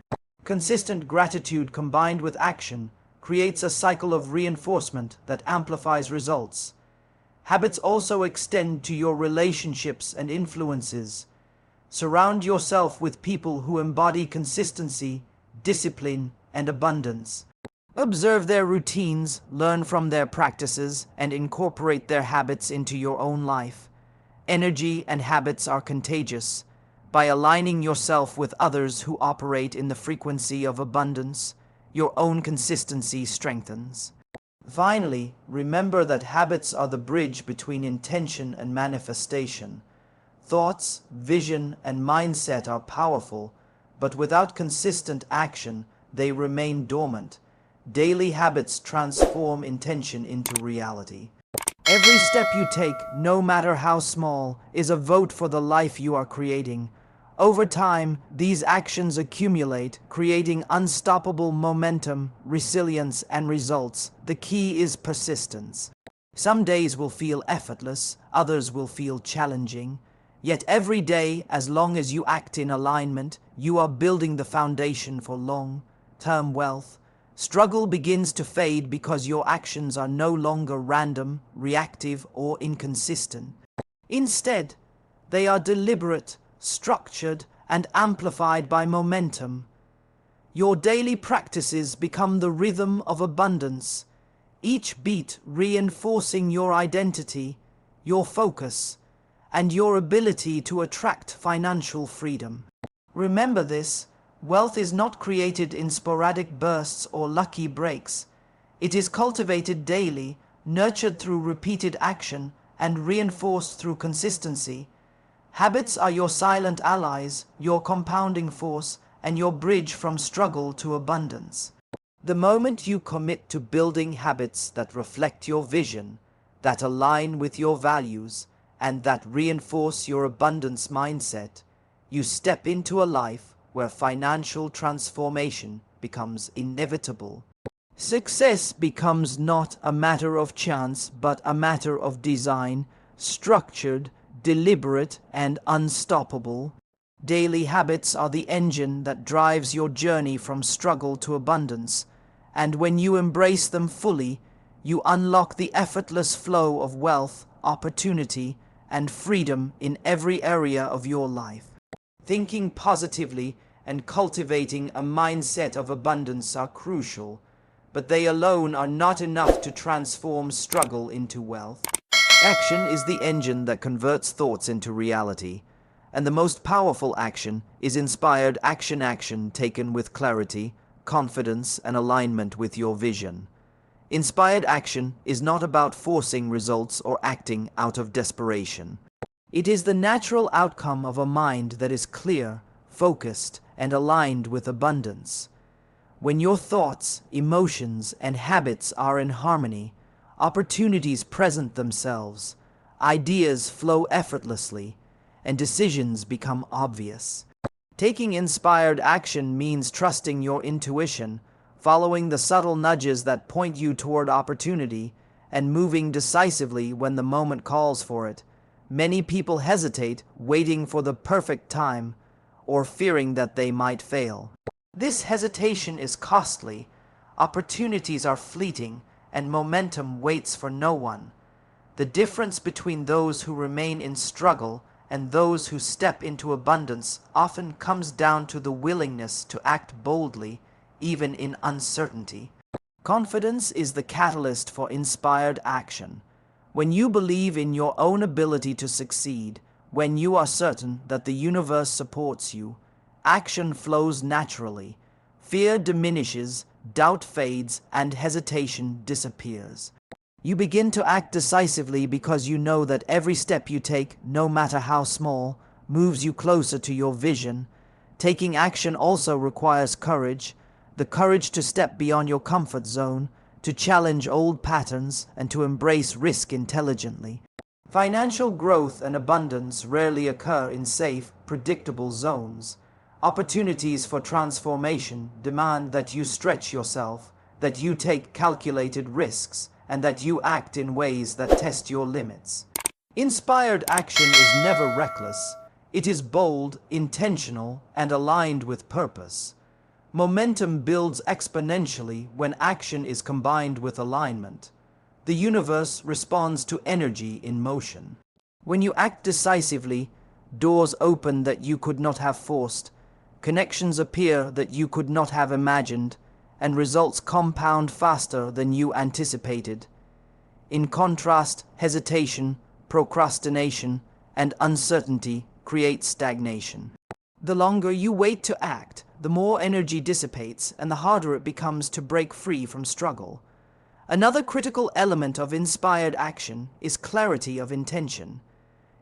Consistent gratitude combined with action creates a cycle of reinforcement that amplifies results. Habits also extend to your relationships and influences. Surround yourself with people who embody consistency, discipline, and abundance. Observe their routines, learn from their practices, and incorporate their habits into your own life. Energy and habits are contagious. By aligning yourself with others who operate in the frequency of abundance, your own consistency strengthens. Finally, remember that habits are the bridge between intention and manifestation. Thoughts, vision, and mindset are powerful, but without consistent action, they remain dormant. Daily habits transform intention into reality. Every step you take, no matter how small, is a vote for the life you are creating. Over time, these actions accumulate, creating unstoppable momentum, resilience, and results. The key is persistence. Some days will feel effortless, others will feel challenging. Yet every day, as long as you act in alignment, you are building the foundation for long-term wealth. Struggle begins to fade because your actions are no longer random, reactive, or inconsistent. Instead, they are deliberate, structured, and amplified by momentum. Your daily practices become the rhythm of abundance, each beat reinforcing your identity, your focus, and your ability to attract financial freedom. Remember this: wealth is not created in sporadic bursts or lucky breaks. It is cultivated daily, nurtured through repeated action, and reinforced through consistency. Habits are your silent allies, your compounding force, and your bridge from struggle to abundance. The moment you commit to building habits that reflect your vision, that align with your values, and that reinforce your abundance mindset, you step into a life where financial transformation becomes inevitable. Success becomes not a matter of chance, but a matter of design, structured, deliberate, and unstoppable. Daily habits are the engine that drives your journey from struggle to abundance, and when you embrace them fully, you unlock the effortless flow of wealth, opportunity, and freedom in every area of your life. Thinking positively and cultivating a mindset of abundance are crucial, but they alone are not enough to transform struggle into wealth. Action is the engine that converts thoughts into reality, and the most powerful action is inspired action taken with clarity, confidence, and alignment with your vision. Inspired action is not about forcing results or acting out of desperation. It is the natural outcome of a mind that is clear, focused, and aligned with abundance. When your thoughts, emotions, and habits are in harmony, opportunities present themselves, ideas flow effortlessly, and decisions become obvious. Taking inspired action means trusting your intuition, following the subtle nudges that point you toward opportunity, and moving decisively when the moment calls for it. Many people hesitate, waiting for the perfect time, or fearing that they might fail. This hesitation is costly. Opportunities are fleeting, and momentum waits for no one. The difference between those who remain in struggle and those who step into abundance often comes down to the willingness to act boldly, even in uncertainty. Confidence is the catalyst for inspired action. When you believe in your own ability to succeed, when you are certain that the universe supports you, action flows naturally. Fear diminishes, doubt fades, and hesitation disappears. You begin to act decisively because you know that every step you take, no matter how small, moves you closer to your vision. Taking action also requires courage, the courage to step beyond your comfort zone, to challenge old patterns, and to embrace risk intelligently. Financial growth and abundance rarely occur in safe, predictable zones. Opportunities for transformation demand that you stretch yourself, that you take calculated risks, and that you act in ways that test your limits. Inspired action is never reckless. It is bold, intentional, and aligned with purpose. Momentum builds exponentially when action is combined with alignment. The universe responds to energy in motion. When you act decisively, doors open that you could not have forced, connections appear that you could not have imagined, and results compound faster than you anticipated. In contrast, hesitation, procrastination, and uncertainty create stagnation. The longer you wait to act, the more energy dissipates and the harder it becomes to break free from struggle. Another critical element of inspired action is clarity of intention.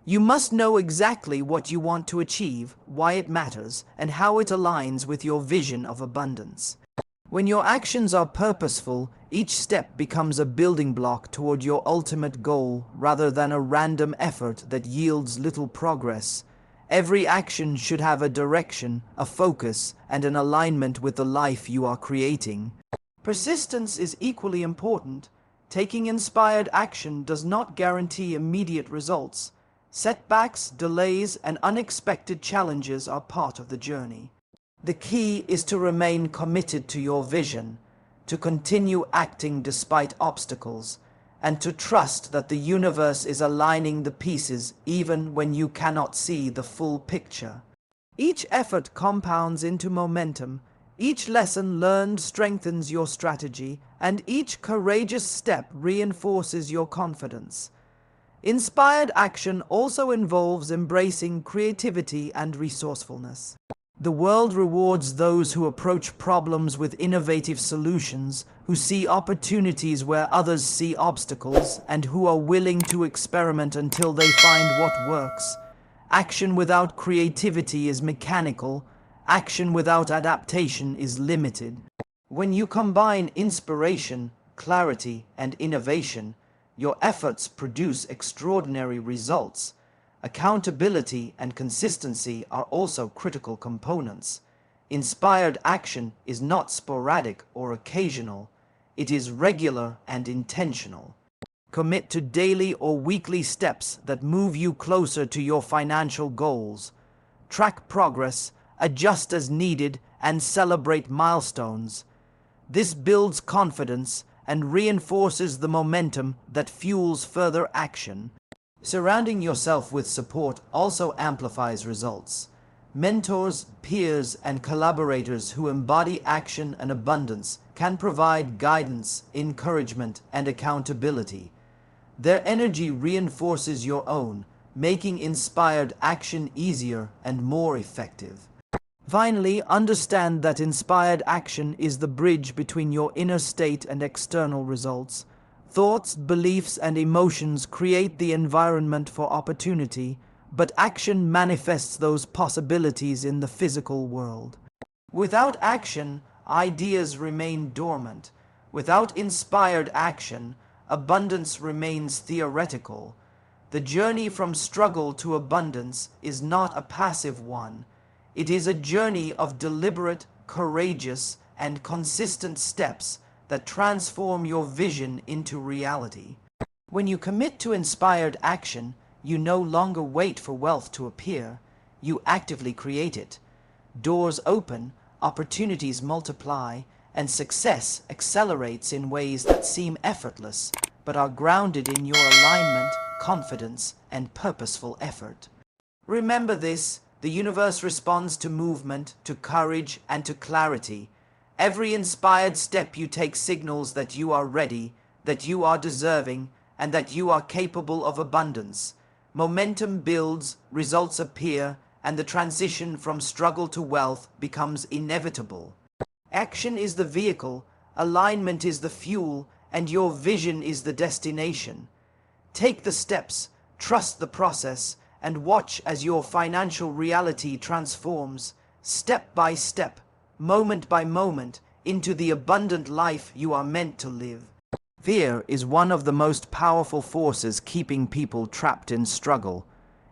You must know exactly what you want to achieve, why it matters, and how it aligns with your vision of abundance. When your actions are purposeful, each step becomes a building block toward your ultimate goal rather than a random effort that yields little progress. Every action should have a direction, a focus, and an alignment with the life you are creating. Persistence is equally important. Taking inspired action does not guarantee immediate results. Setbacks, delays, and unexpected challenges are part of the journey. The key is to remain committed to your vision, to continue acting despite obstacles, and to trust that the universe is aligning the pieces even when you cannot see the full picture. Each effort compounds into momentum, each lesson learned strengthens your strategy, and each courageous step reinforces your confidence. Inspired action also involves embracing creativity and resourcefulness. The world rewards those who approach problems with innovative solutions, who see opportunities where others see obstacles, and who are willing to experiment until they find what works. Action without creativity is mechanical. Action without adaptation is limited. When you combine inspiration, clarity, and innovation, your efforts produce extraordinary results. Accountability and consistency are also critical components. Inspired action is not sporadic or occasional. It is regular and intentional. Commit to daily or weekly steps that move you closer to your financial goals. Track progress, adjust as needed, and celebrate milestones. This builds confidence and reinforces the momentum that fuels further action. Surrounding yourself with support also amplifies results. Mentors, peers, and collaborators who embody action and abundance can provide guidance, encouragement, and accountability. Their energy reinforces your own, making inspired action easier and more effective. Finally, understand that inspired action is the bridge between your inner state and external results. Thoughts, beliefs, and emotions create the environment for opportunity, but action manifests those possibilities in the physical world. Without action, ideas remain dormant. Without inspired action, abundance remains theoretical. The journey from struggle to abundance is not a passive one. It is a journey of deliberate, courageous, and consistent steps that transform your vision into reality. When you commit to inspired action, you no longer wait for wealth to appear. You actively create it. Doors open, opportunities multiply, and success accelerates in ways that seem effortless, but are grounded in your alignment, confidence, and purposeful effort. Remember this: the universe responds to movement, to courage, and to clarity. Every inspired step you take signals that you are ready, that you are deserving, and that you are capable of abundance. Momentum builds, results appear, and the transition from struggle to wealth becomes inevitable. Action is the vehicle, alignment is the fuel, and your vision is the destination. Take the steps, trust the process, and watch as your financial reality transforms, step by step, moment by moment, into the abundant life you are meant to live. Fear is one of the most powerful forces keeping people trapped in struggle.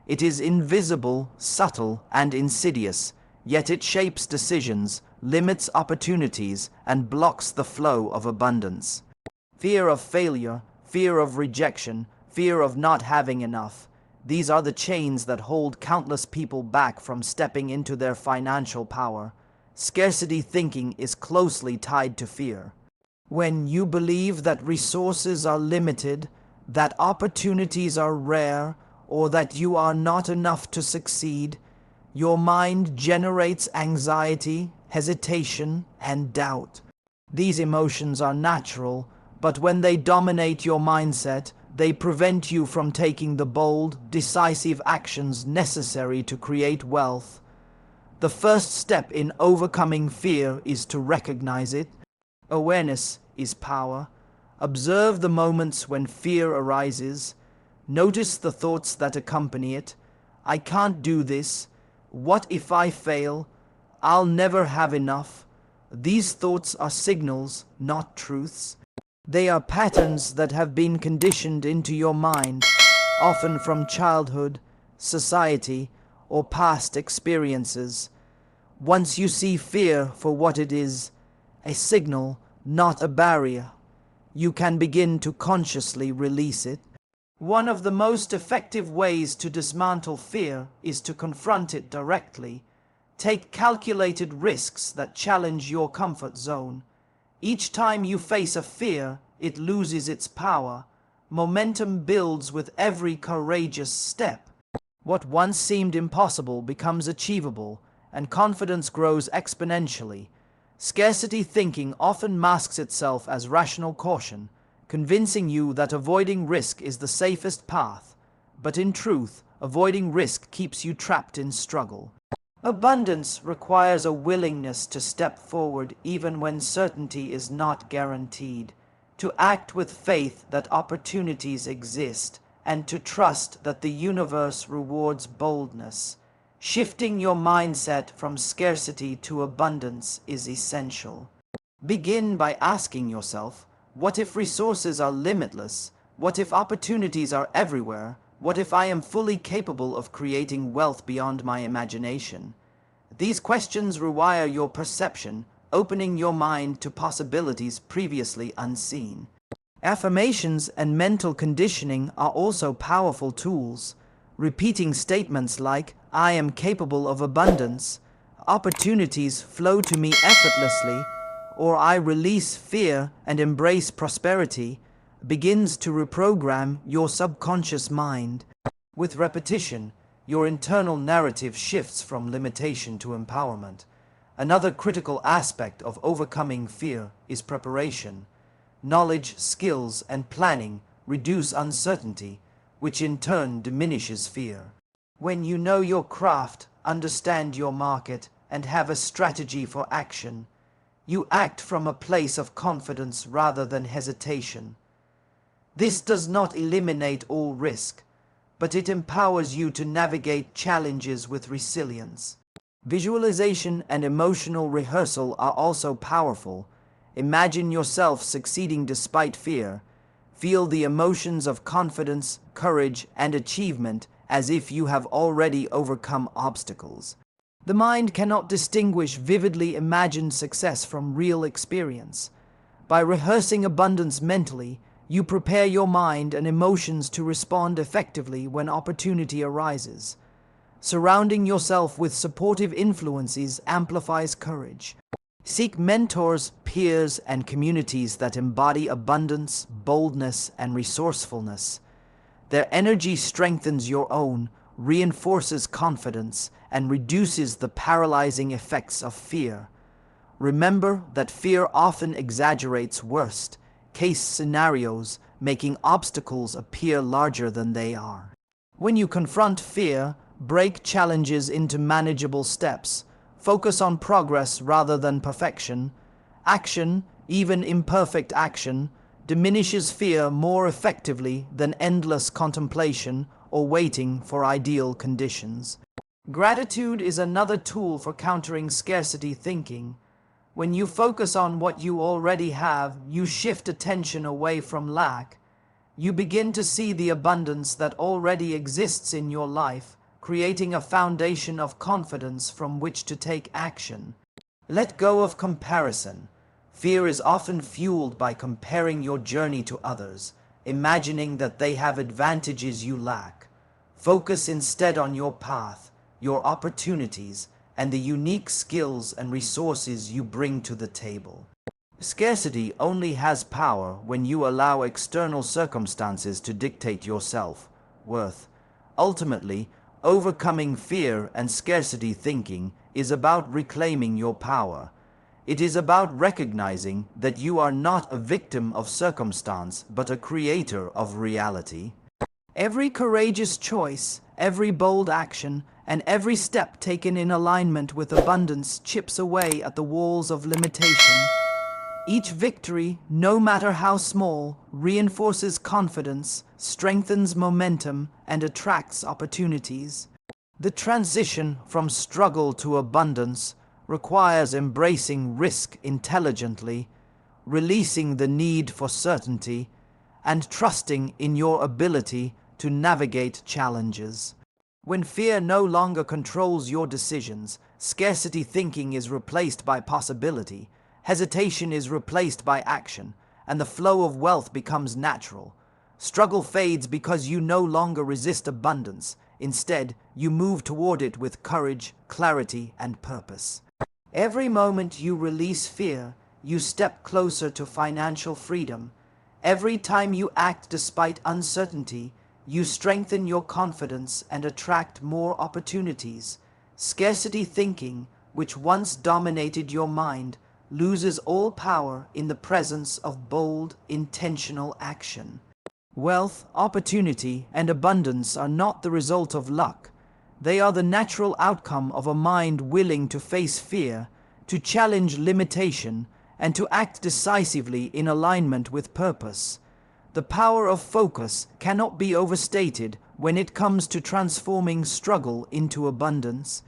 It is invisible, subtle, and insidious, yet it shapes decisions, limits opportunities, and blocks the flow of abundance. Fear of failure, fear of rejection, fear of not having enough. These are the chains that hold countless people back from stepping into their financial power. Scarcity thinking is closely tied to fear. When you believe that resources are limited, that opportunities are rare, or that you are not enough to succeed, your mind generates anxiety, hesitation, and doubt. These emotions are natural, but when they dominate your mindset, they prevent you from taking the bold, decisive actions necessary to create wealth. The first step in overcoming fear is to recognize it. Awareness is power. Observe the moments when fear arises. Notice the thoughts that accompany it. I can't do this. What if I fail? I'll never have enough. These thoughts are signals, not truths. They are patterns that have been conditioned into your mind, often from childhood, society, or past experiences. Once you see fear for what it is, a signal, not a barrier, you can begin to consciously release it. One of the most effective ways to dismantle fear is to confront it directly. Take calculated risks that challenge your comfort zone. Each time you face a fear, it loses its power. Momentum builds with every courageous step. What once seemed impossible becomes achievable, and confidence grows exponentially. Scarcity thinking often masks itself as rational caution, convincing you that avoiding risk is the safest path. But in truth, avoiding risk keeps you trapped in struggle. Abundance requires a willingness to step forward even when certainty is not guaranteed, to act with faith that opportunities exist, and to trust that the universe rewards boldness. Shifting your mindset from scarcity to abundance is essential. Begin by asking yourself, what if resources are limitless? What if opportunities are everywhere? What if I am fully capable of creating wealth beyond my imagination? These questions rewire your perception, opening your mind to possibilities previously unseen. Affirmations and mental conditioning are also powerful tools. Repeating statements like, I am capable of abundance, opportunities flow to me effortlessly, or I release fear and embrace prosperity, begins to reprogram your subconscious mind. With repetition, your internal narrative shifts from limitation to empowerment. Another critical aspect of overcoming fear is preparation. Knowledge, skills, and planning reduce uncertainty, which in turn diminishes fear. When you know your craft, understand your market, and have a strategy for action, you act from a place of confidence rather than hesitation. This does not eliminate all risk, but it empowers you to navigate challenges with resilience. Visualization and emotional rehearsal are also powerful. Imagine yourself succeeding despite fear. Feel the emotions of confidence, courage, and achievement as if you have already overcome obstacles. The mind cannot distinguish vividly imagined success from real experience. By rehearsing abundance mentally, you prepare your mind and emotions to respond effectively when opportunity arises. Surrounding yourself with supportive influences amplifies courage. Seek mentors, peers, and communities that embody abundance, boldness, and resourcefulness. Their energy strengthens your own, reinforces confidence, and reduces the paralyzing effects of fear. Remember that fear often exaggerates worst-case scenarios, making obstacles appear larger than they are. When you confront fear, break challenges into manageable steps. Focus on progress rather than perfection. Action, even imperfect action, diminishes fear more effectively than endless contemplation or waiting for ideal conditions. Gratitude is another tool for countering scarcity thinking. When you focus on what you already have, you shift attention away from lack. You begin to see the abundance that already exists in your life, creating a foundation of confidence from which to take action. Let go of comparison. Fear is often fueled by comparing your journey to others, imagining that they have advantages you lack. Focus instead on your path, your opportunities, and the unique skills and resources you bring to the table. Scarcity only has power when you allow external circumstances to dictate your self-worth. Ultimately, overcoming fear and scarcity thinking is about reclaiming your power. It is about recognizing that you are not a victim of circumstance, but a creator of reality. Every courageous choice, every bold action, and every step taken in alignment with abundance chips away at the walls of limitation. Each victory, no matter how small, reinforces confidence, strengthens momentum, and attracts opportunities. The transition from struggle to abundance requires embracing risk intelligently, releasing the need for certainty, and trusting in your ability to navigate challenges. When fear no longer controls your decisions, scarcity thinking is replaced by possibility, hesitation is replaced by action, and the flow of wealth becomes natural. Struggle fades because you no longer resist abundance. Instead, you move toward it with courage, clarity, and purpose. Every moment you release fear, you step closer to financial freedom. Every time you act despite uncertainty, you strengthen your confidence and attract more opportunities. Scarcity thinking, which once dominated your mind, loses all power in the presence of bold, intentional action. Wealth, opportunity, and abundance are not the result of luck. They are the natural outcome of a mind willing to face fear, to challenge limitation, and to act decisively in alignment with purpose. The power of focus cannot be overstated when it comes to transforming struggle into abundance.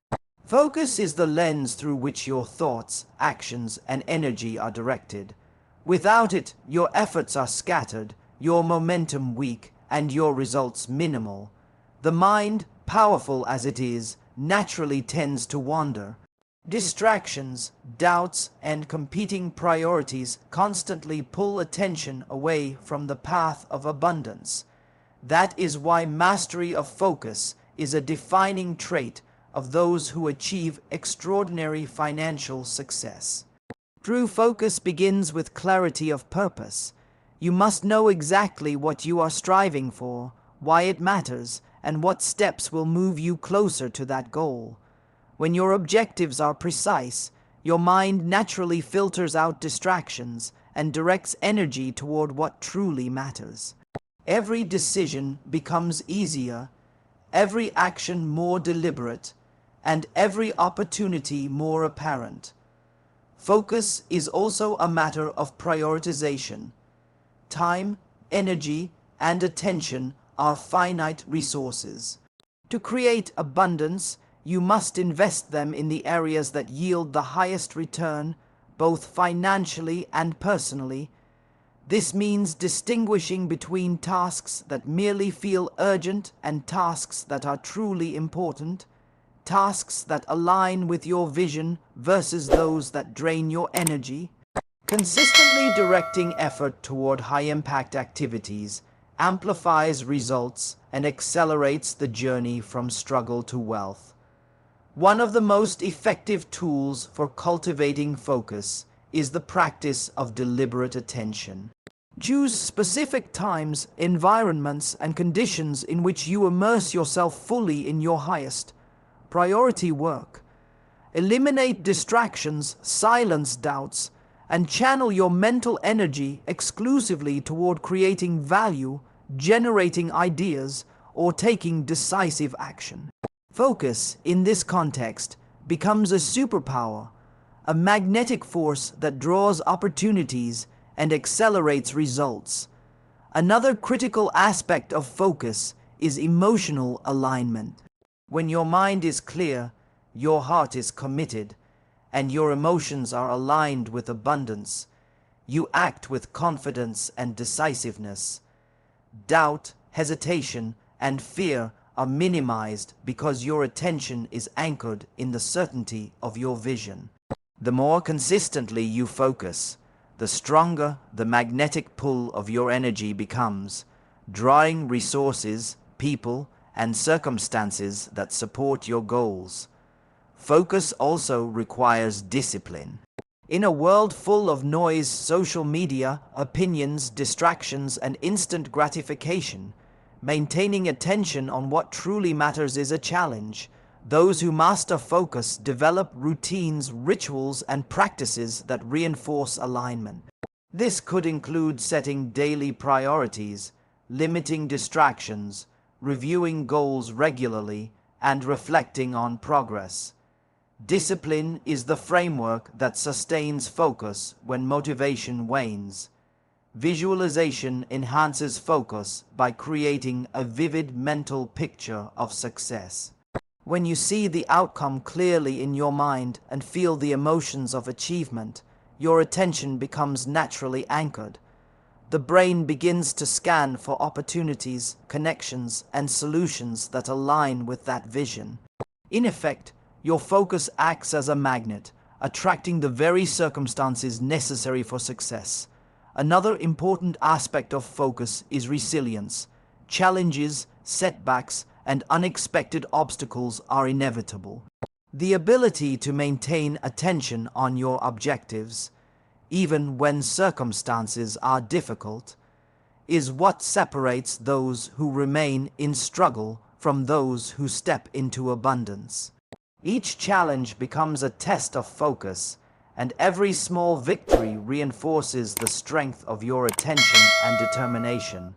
Focus is the lens through which your thoughts, actions, and energy are directed. Without it, your efforts are scattered, your momentum weak, and your results minimal. The mind, powerful as it is, naturally tends to wander. Distractions, doubts, and competing priorities constantly pull attention away from the path of abundance. That is why mastery of focus is a defining trait of those who achieve extraordinary financial success. True focus begins with clarity of purpose. You must know exactly what you are striving for, why it matters, and what steps will move you closer to that goal. When your objectives are precise, your mind naturally filters out distractions and directs energy toward what truly matters. Every decision becomes easier, every action more deliberate, and every opportunity more apparent. Focus is also a matter of prioritization. Time, energy, and attention are finite resources. To create abundance, you must invest them in the areas that yield the highest return, both financially and personally. This means distinguishing between tasks that merely feel urgent and tasks that are truly important, tasks that align with your vision versus those that drain your energy. Consistently directing effort toward high-impact activities amplifies results and accelerates the journey from struggle to wealth. One of the most effective tools for cultivating focus is the practice of deliberate attention. Choose specific times, environments, and conditions in which you immerse yourself fully in your highest priority work. Eliminate distractions, silence doubts, and channel your mental energy exclusively toward creating value, generating ideas, or taking decisive action. Focus, in this context, becomes a superpower, a magnetic force that draws opportunities and accelerates results. Another critical aspect of focus is emotional alignment. When your mind is clear, your heart is committed, and your emotions are aligned with abundance, you act with confidence and decisiveness. Doubt, hesitation, and fear are minimized because your attention is anchored in the certainty of your vision. The more consistently you focus, the stronger the magnetic pull of your energy becomes, drawing resources, people, and circumstances that support your goals. Focus also requires discipline. In a world full of noise, social media, opinions, distractions, and instant gratification, maintaining attention on what truly matters is a challenge. Those who master focus develop routines, rituals, and practices that reinforce alignment. This could include setting daily priorities, limiting distractions, reviewing goals regularly, and reflecting on progress. Discipline is the framework that sustains focus when motivation wanes. Visualization enhances focus by creating a vivid mental picture of success. When you see the outcome clearly in your mind and feel the emotions of achievement, your attention becomes naturally anchored. The brain begins to scan for opportunities, connections, and solutions that align with that vision. In effect, your focus acts as a magnet, attracting the very circumstances necessary for success. Another important aspect of focus is resilience. Challenges, setbacks, and unexpected obstacles are inevitable. The ability to maintain attention on your objectives, even when circumstances are difficult, is what separates those who remain in struggle from those who step into abundance. Each challenge becomes a test of focus, and every small victory reinforces the strength of your attention and determination.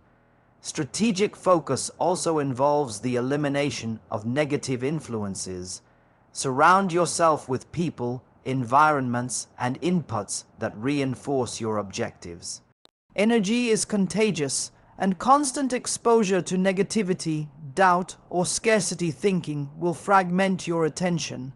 Strategic focus also involves the elimination of negative influences. Surround yourself with people, environments, and inputs that reinforce your objectives. Energy is contagious, and constant exposure to negativity, doubt, or scarcity thinking will fragment your attention.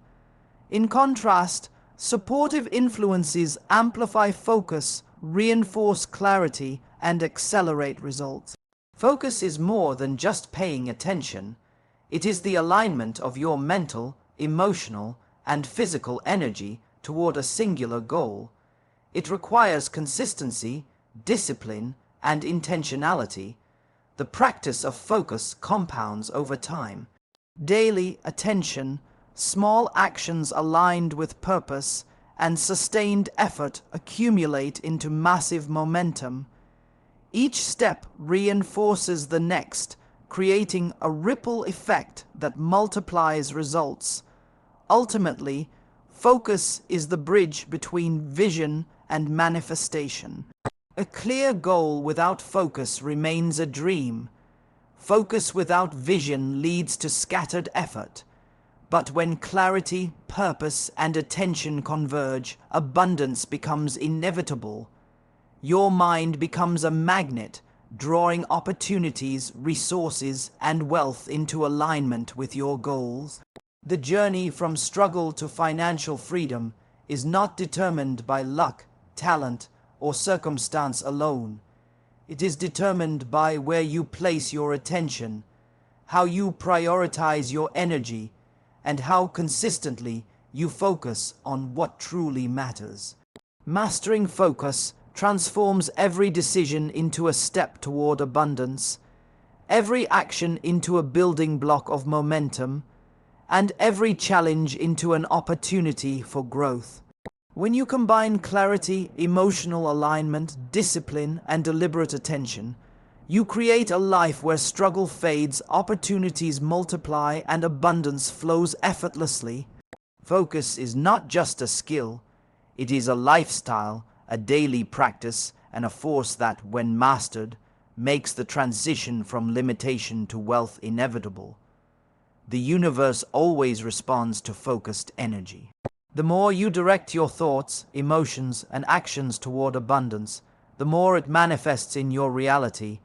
In contrast, supportive influences amplify focus, reinforce clarity, and accelerate results. Focus is more than just paying attention. It is the alignment of your mental, emotional, and physical energy toward a singular goal. It requires consistency, discipline, and intentionality. The practice of focus compounds over time. Daily attention, small actions aligned with purpose, and sustained effort accumulate into massive momentum. Each step reinforces the next, creating a ripple effect that multiplies results. Ultimately, focus is the bridge between vision and manifestation. A clear goal without focus remains a dream. Focus without vision leads to scattered effort. But when clarity, purpose, and attention converge, abundance becomes inevitable. Your mind becomes a magnet, drawing opportunities, resources, and wealth into alignment with your goals. The journey from struggle to financial freedom is not determined by luck, talent, or circumstance alone. It is determined by where you place your attention, how you prioritize your energy, and how consistently you focus on what truly matters. Mastering focus transforms every decision into a step toward abundance, every action into a building block of momentum, and every challenge into an opportunity for growth. When you combine clarity, emotional alignment, discipline, and deliberate attention, you create a life where struggle fades, opportunities multiply, and abundance flows effortlessly. Focus is not just a skill, it is a lifestyle, a daily practice, and a force that, when mastered, makes the transition from limitation to wealth inevitable. The universe always responds to focused energy. The more you direct your thoughts, emotions, and actions toward abundance, the more it manifests in your reality.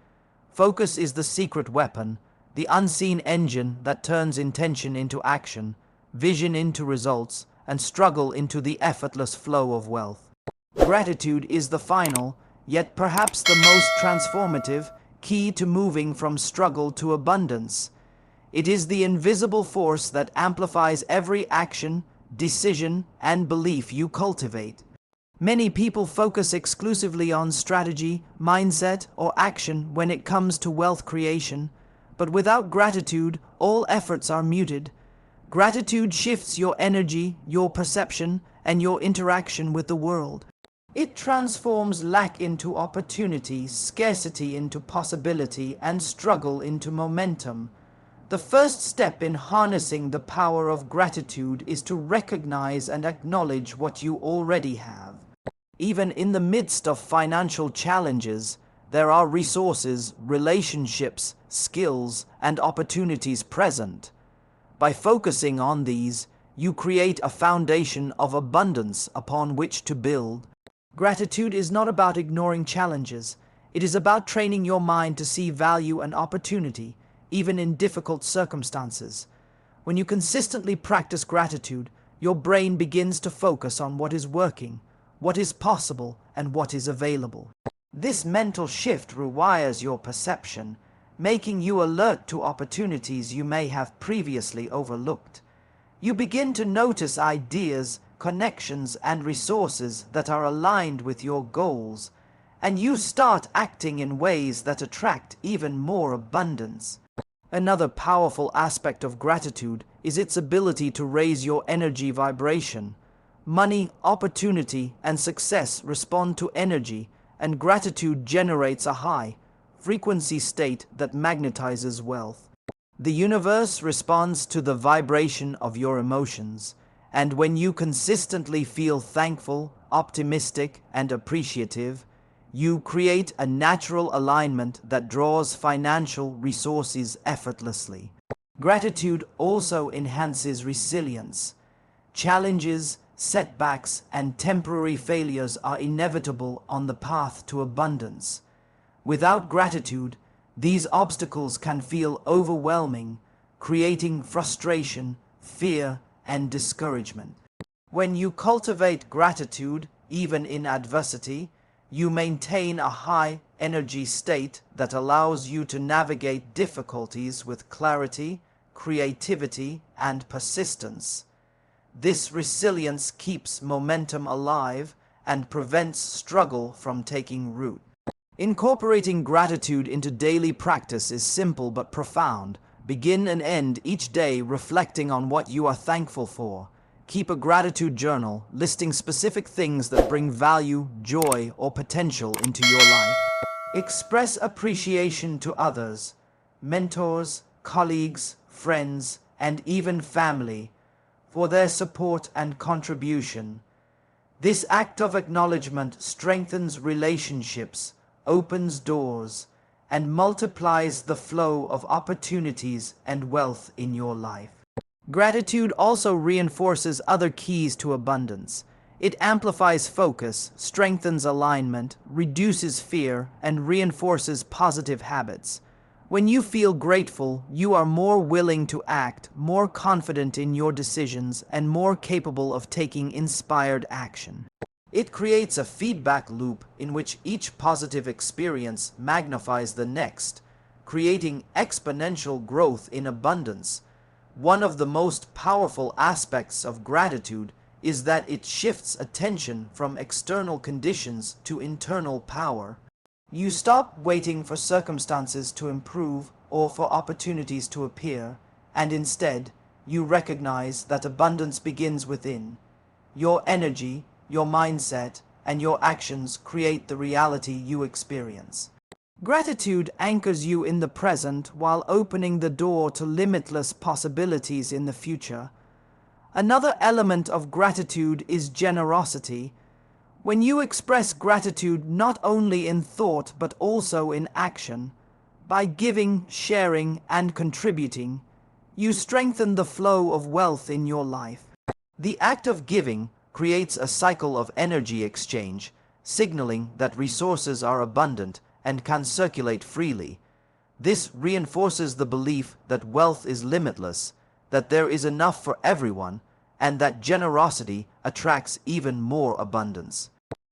Focus is the secret weapon, the unseen engine that turns intention into action, vision into results, and struggle into the effortless flow of wealth. Gratitude is the final, yet perhaps the most transformative, key to moving from struggle to abundance. It is the invisible force that amplifies every action, decision, and belief you cultivate. Many people focus exclusively on strategy, mindset, or action when it comes to wealth creation, but without gratitude, all efforts are muted. Gratitude shifts your energy, your perception, and your interaction with the world. It transforms lack into opportunity, scarcity into possibility, and struggle into momentum. The first step in harnessing the power of gratitude is to recognize and acknowledge what you already have. Even in the midst of financial challenges, there are resources, relationships, skills, and opportunities present. By focusing on these, you create a foundation of abundance upon which to build. Gratitude is not about ignoring challenges. It is about training your mind to see value and opportunity, even in difficult circumstances. When you consistently practice gratitude, your brain begins to focus on what is working, what is possible, and what is available. This mental shift rewires your perception, making you alert to opportunities you may have previously overlooked. You begin to notice ideas, connections, and resources that are aligned with your goals, and you start acting in ways that attract even more abundance. Another powerful aspect of gratitude is its ability to raise your energy vibration. Money, opportunity, and success respond to energy, and gratitude generates a high frequency state that magnetizes wealth. The universe responds to the vibration of your emotions, and when you consistently feel thankful, optimistic, and appreciative, you create a natural alignment that draws financial resources effortlessly. Gratitude also enhances resilience. Challenges, setbacks, and temporary failures are inevitable on the path to abundance. Without gratitude, these obstacles can feel overwhelming, creating frustration, fear, and discouragement. When you cultivate gratitude, even in adversity, you maintain a high energy state that allows you to navigate difficulties with clarity, creativity, and persistence. This resilience keeps momentum alive and prevents struggle from taking root. Incorporating gratitude into daily practice is simple but profound. Begin and end each day reflecting on what you are thankful for. Keep a gratitude journal, listing specific things that bring value, joy, or potential into your life. Express appreciation to others, mentors, colleagues, friends, and even family, for their support and contribution. This act of acknowledgement strengthens relationships, opens doors, and multiplies the flow of opportunities and wealth in your life. Gratitude also reinforces other keys to abundance. It amplifies focus, strengthens alignment, reduces fear, and reinforces positive habits. When you feel grateful, you are more willing to act, more confident in your decisions, and more capable of taking inspired action. It creates a feedback loop in which each positive experience magnifies the next, creating exponential growth in abundance. One of the most powerful aspects of gratitude is that it shifts attention from external conditions to internal power. You stop waiting for circumstances to improve or for opportunities to appear, and instead, you recognize that abundance begins within. Your energy, your mindset, and your actions create the reality you experience. Gratitude anchors you in the present while opening the door to limitless possibilities in the future. Another element of gratitude is generosity. When you express gratitude not only in thought but also in action, by giving, sharing, and contributing, you strengthen the flow of wealth in your life. The act of giving creates a cycle of energy exchange, signaling that resources are abundant and can circulate freely. This reinforces the belief that wealth is limitless, that there is enough for everyone, and that generosity attracts even more abundance.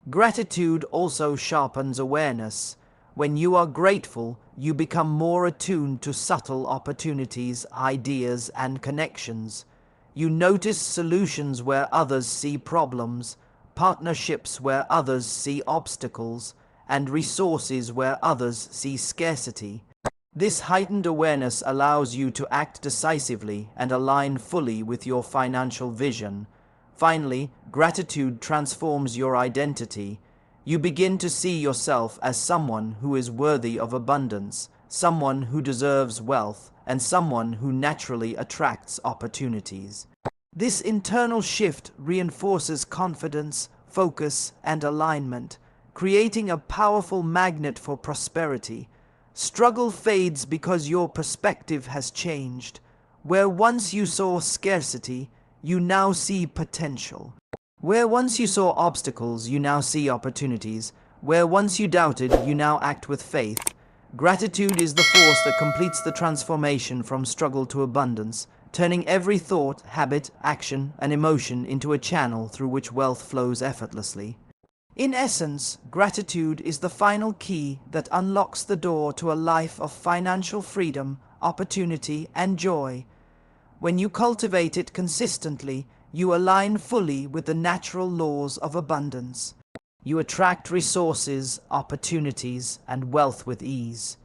Gratitude also sharpens awareness. When you are grateful, you become more attuned to subtle opportunities, ideas, and connections. You notice solutions where others see problems, partnerships where others see obstacles, and resources where others see scarcity. This heightened awareness allows you to act decisively and align fully with your financial vision. Finally, gratitude transforms your identity. You begin to see yourself as someone who is worthy of abundance, someone who deserves wealth, and someone who naturally attracts opportunities. This internal shift reinforces confidence, focus, and alignment, creating a powerful magnet for prosperity. Struggle fades because your perspective has changed. Where once you saw scarcity, you now see potential. Where once you saw obstacles, you now see opportunities. Where once you doubted, you now act with faith. Gratitude is the force that completes the transformation from struggle to abundance, turning every thought, habit, action, and emotion into a channel through which wealth flows effortlessly. In essence, gratitude is the final key that unlocks the door to a life of financial freedom, opportunity, and joy. When you cultivate it consistently, you align fully with the natural laws of abundance. You attract resources, opportunities, and wealth with ease.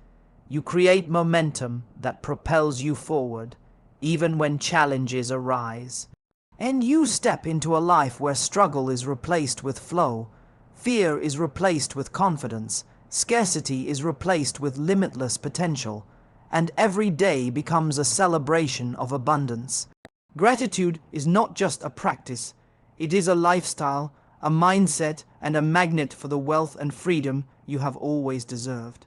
You create momentum that propels you forward, even when challenges arise. And you step into a life where struggle is replaced with flow, fear is replaced with confidence, scarcity is replaced with limitless potential, and every day becomes a celebration of abundance. Gratitude is not just a practice, it is a lifestyle, a mindset, and a magnet for the wealth and freedom you have always deserved.